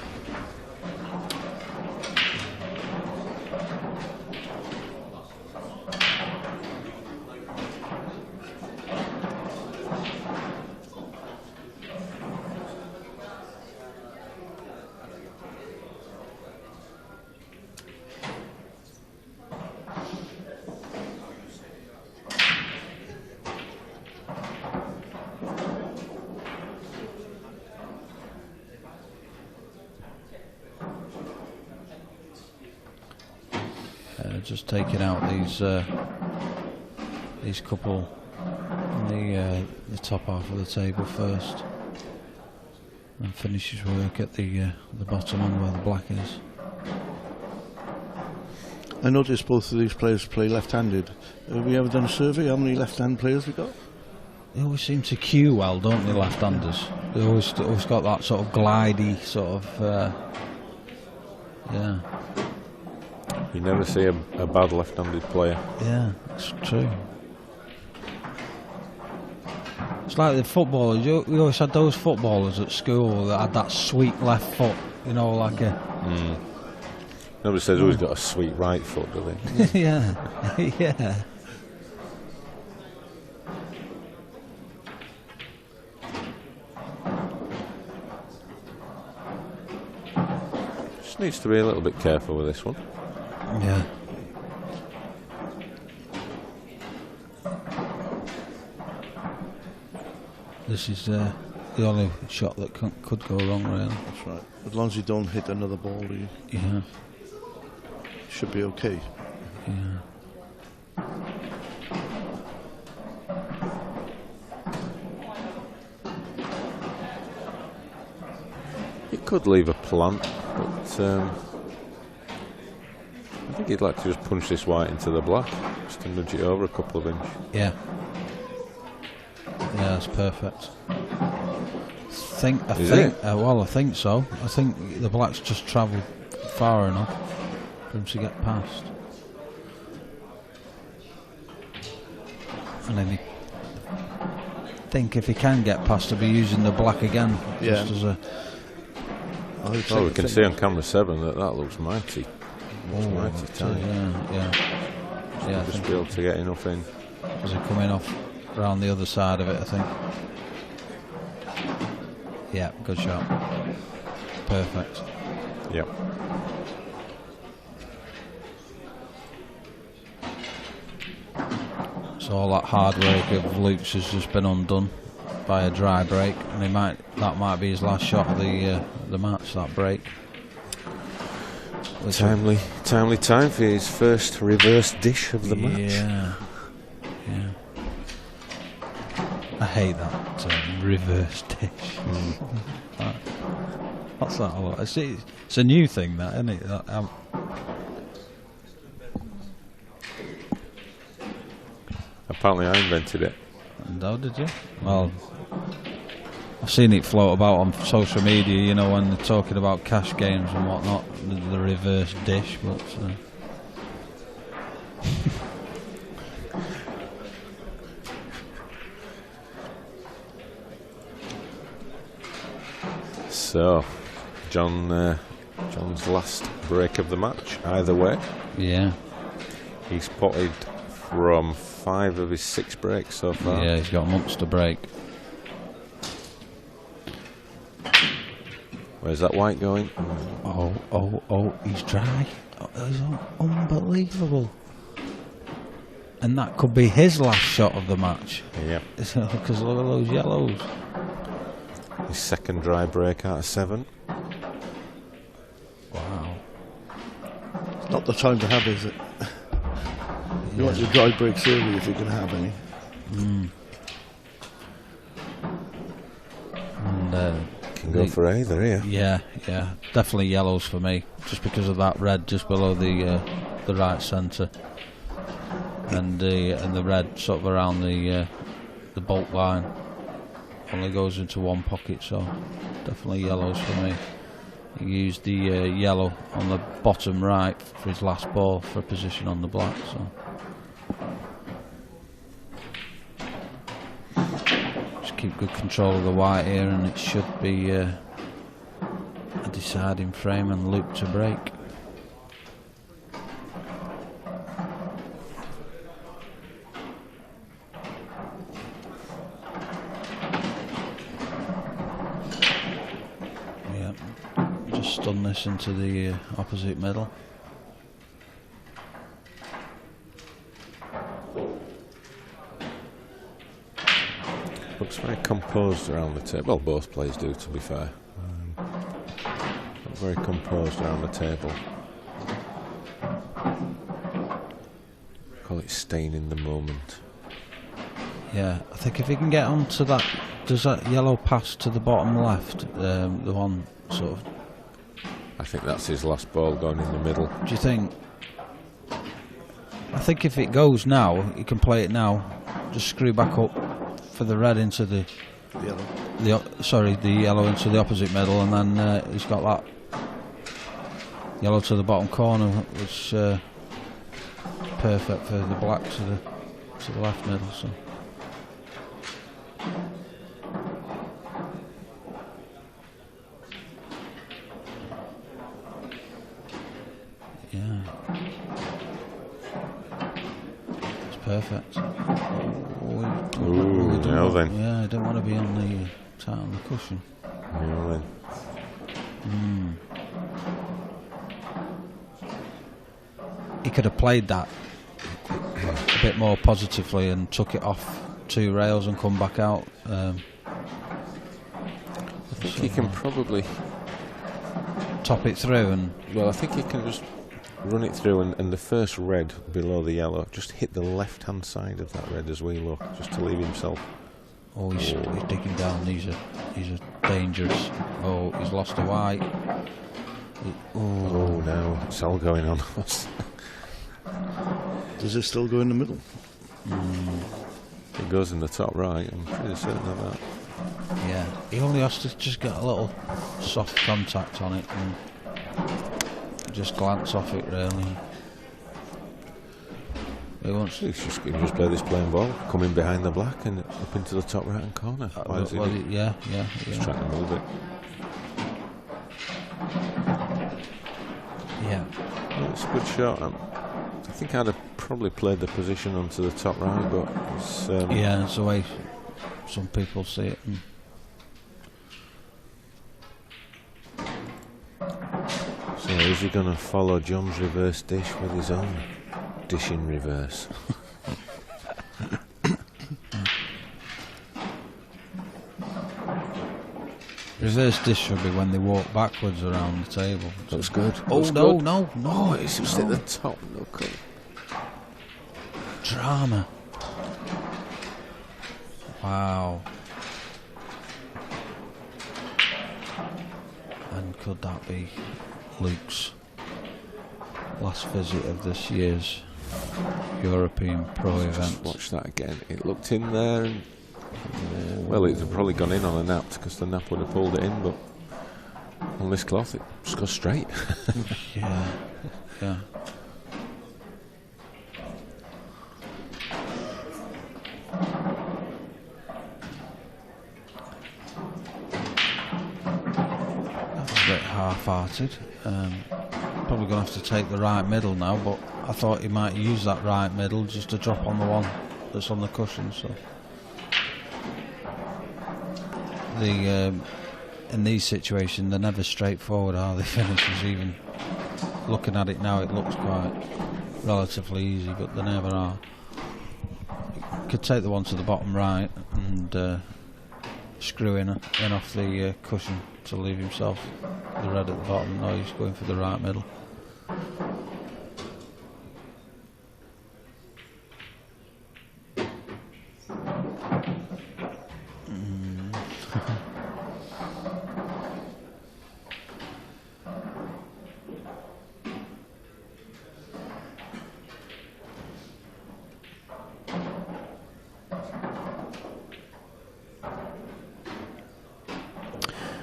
Just taking out these couple in the top half of the table first. and finishes work at the bottom end where the black is. I noticed both of these players play left-handed. Have we ever done a survey how many left-hand players we got? They always seem to cue well, don't they, left-handers? They always got that sort of glidey sort of, yeah. You never see a bad left-handed player. Yeah, it's true. It's like the footballers. We always had those footballers at school that had that sweet left foot, you know, like a... Nobody says who's got a sweet right foot, do they? Yeah, yeah. Just needs to be a little bit careful with this one. Yeah. This is the only shot that could go wrong, really. That's right. As long as you don't hit another ball, you Yeah. should be okay. Yeah. You could leave a plant, but I think he'd like to just punch this white into the black, just to nudge it over a couple of inches. Yeah. Yeah, that's perfect. I think so. I think the black's just travelled far enough for him to get past. And then I think if he can get past, he'll be using the black again. Yeah. Just as a... Oh, we can see on camera 7 that looks mighty. Mighty tight. Yeah. Yeah, I Just think be able to get enough in. as they're coming off around the other side of it, I think. Yeah, good shot. Perfect. Yep. So all that hard work of Luke's has just been undone by a dry break, and that might be his last shot of the match. That break. Timely time for his first reverse dish of the match. Yeah. I hate that term, reverse dish. What's that all about? It's a new thing, that, isn't it? Apparently I invented it. And how did you? Well, I've seen it float about on social media, you know, when they're talking about cash games and whatnot, the reverse dish, but... So, John's last break of the match, either way. Yeah. He's potted from 5 of his 6 breaks so far. Yeah, he's got a monster break. Where's that white going? Oh, he's dry. Oh, he's unbelievable. And that could be his last shot of the match. Yep. Because look at those yellows. His second dry break out of 7. Wow. It's not the time to have, is it? You want your dry breaks early if you can have any. And Can go for either here. yeah, definitely yellows for me, just because of that red just below the right centre, and the red sort of around the bolt line only goes into one pocket, so definitely yellows for me. He used the yellow on the bottom right for his last ball for a position on the black, so. Just keep good control of the white here, and it should be a deciding frame and loop to break. Yeah, just stun this into the opposite middle. Looks very composed around the table. Well, both players do, to be fair. Very composed around the table. Call it staying in the moment. Yeah, I think if he can get onto that Does that yellow pass to the bottom left? The one sort of. I think that's his last ball going in the middle. Do you think? I think if it goes now, he can play it now. Just screw back up for the red into the Yellow. The yellow into the opposite middle, and then he's got that yellow to the bottom corner, which perfect for the black to the left middle. So. Yeah. It's perfect. Now then. Yeah, I don't want to be on the tight on the cushion. Now then. He could have played that a bit more positively and took it off 2 rails and come back out. I think he can probably top it through and. Well, I think he can just run it through and the first red below the yellow just hit the left-hand side of that red as we look, just to leave himself. Oh, he's digging down. These are dangerous. Oh, he's lost a white. Oh no, it's all going on. Does it still go in the middle? It goes in the top right, I'm pretty certain of that. Yeah, he only has to just get a little soft contact on it and just glance off it, really. He wants. He just play this plain ball, come in behind the black and up into the top right-hand corner. Yeah. Just trying to move it. Yeah. Well, it's a good shot. I think I'd have probably played the position onto the top right, but it's... yeah, it's the way some people see it. So is he going to follow John's reverse dish with his own dish in reverse? Reverse dish should be when they walk backwards around the table. Looks good. Oh, Looks no, good. no. Oh, it's just at the top. Look. Drama. Wow. And could that be Luke's last visit of this year's European Pro event? Just watch that again. It looked in there and well, it had probably gone in on a nap because the nap would have pulled it in, but on this cloth it just goes straight. Yeah. That was a bit half-hearted. Probably going to have to take the right middle now, but I thought he might use that right middle just to drop on the one that's on the cushion. So. In these situations, they're never straightforward, are they? Finishes, even looking at it now, it looks quite relatively easy, but they never are. Could take the one to the bottom right and screw in off the cushion to leave himself the red at the bottom. No, he's going for the right middle.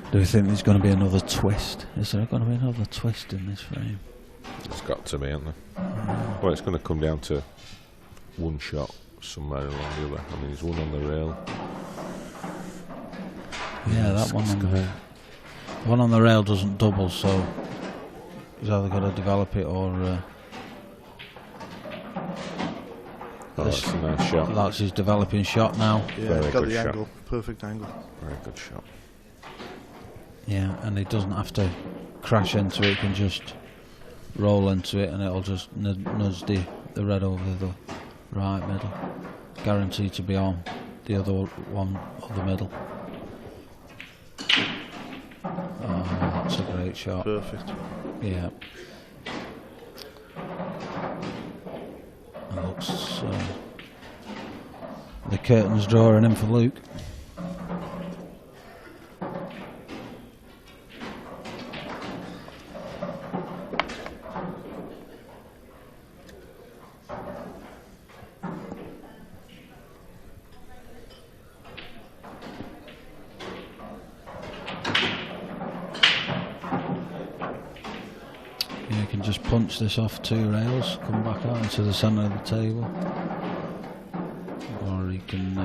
Do you think there's going to be another twist? Is there going to be another twist in this frame? It's got to be, hasn't there? Well, it's going to come down to one shot somewhere along the other. I mean, there's one on the rail. Yeah, that one on the rail doesn't double, so he's either got to develop it or... that's a nice shot. That's his developing shot now. Yeah, Very got good the shot. angle, perfect angle. Very good shot. Yeah, and he doesn't have to crash into it, he can just roll into it and it'll just nudge the red over the right middle. Guaranteed to be on the other one of the middle. Oh, that's a great shot. Perfect. Yeah. It looks... the curtain's drawing in for Luke. punch this off 2 rails, come back out into the centre of the table, or he can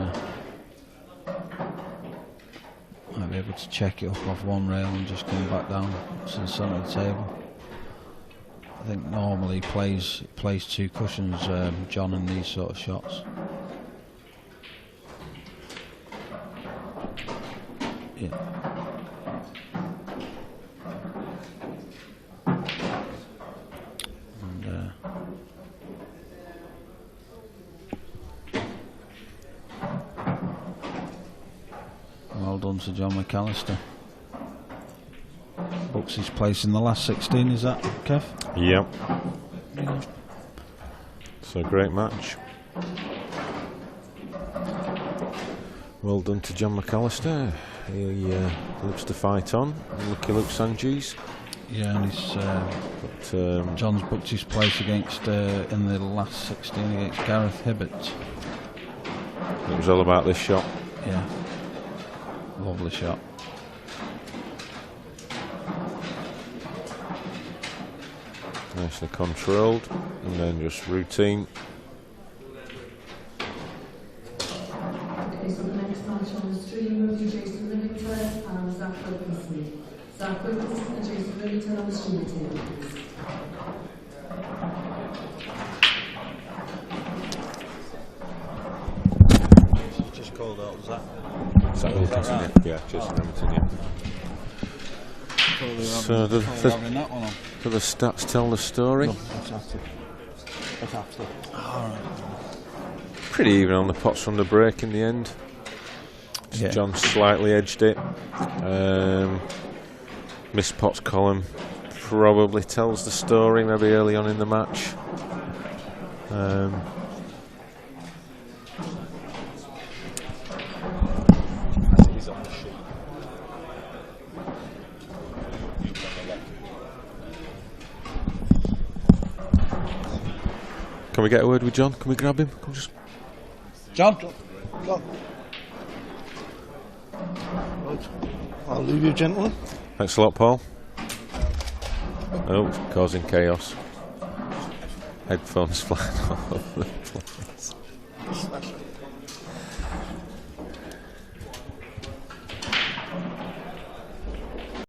might be able to check it up off 1 rail and just come back down to the centre of the table. I think normally he plays 2 cushions, John, in these sort of shots. Yeah. And well done to John McAllister. Books his place in the last 16, is that, Kev? Yep. So a great match. Well done to John McAllister. He lives to fight on. Lucky Luke Sanjis. Yeah, and he's John's booked his place against in the last 16 against Gareth Hibbert. It was all about this shot. Yeah, lovely shot. Nicely controlled, and then just routine. Okay, so the next match on the stream will be Jason Livington and Zach Wilkinson. Zach Wilkinson and Jason Livington on the stream table, please. She's just called out Zach. Zach Wilkinson, right? yeah, Jason Livington, yeah. So do the stats tell the story? No, that's after. Pretty even on the pots from the break in the end. Yeah. John slightly edged it. Missed pots column probably tells the story, maybe early on in the match. Can we get a word with John? Can we grab him? Come just. John. Right. I'll leave you, gentlemen. Thanks a lot, Paul. Oh, causing chaos. Headphones flying all over the place.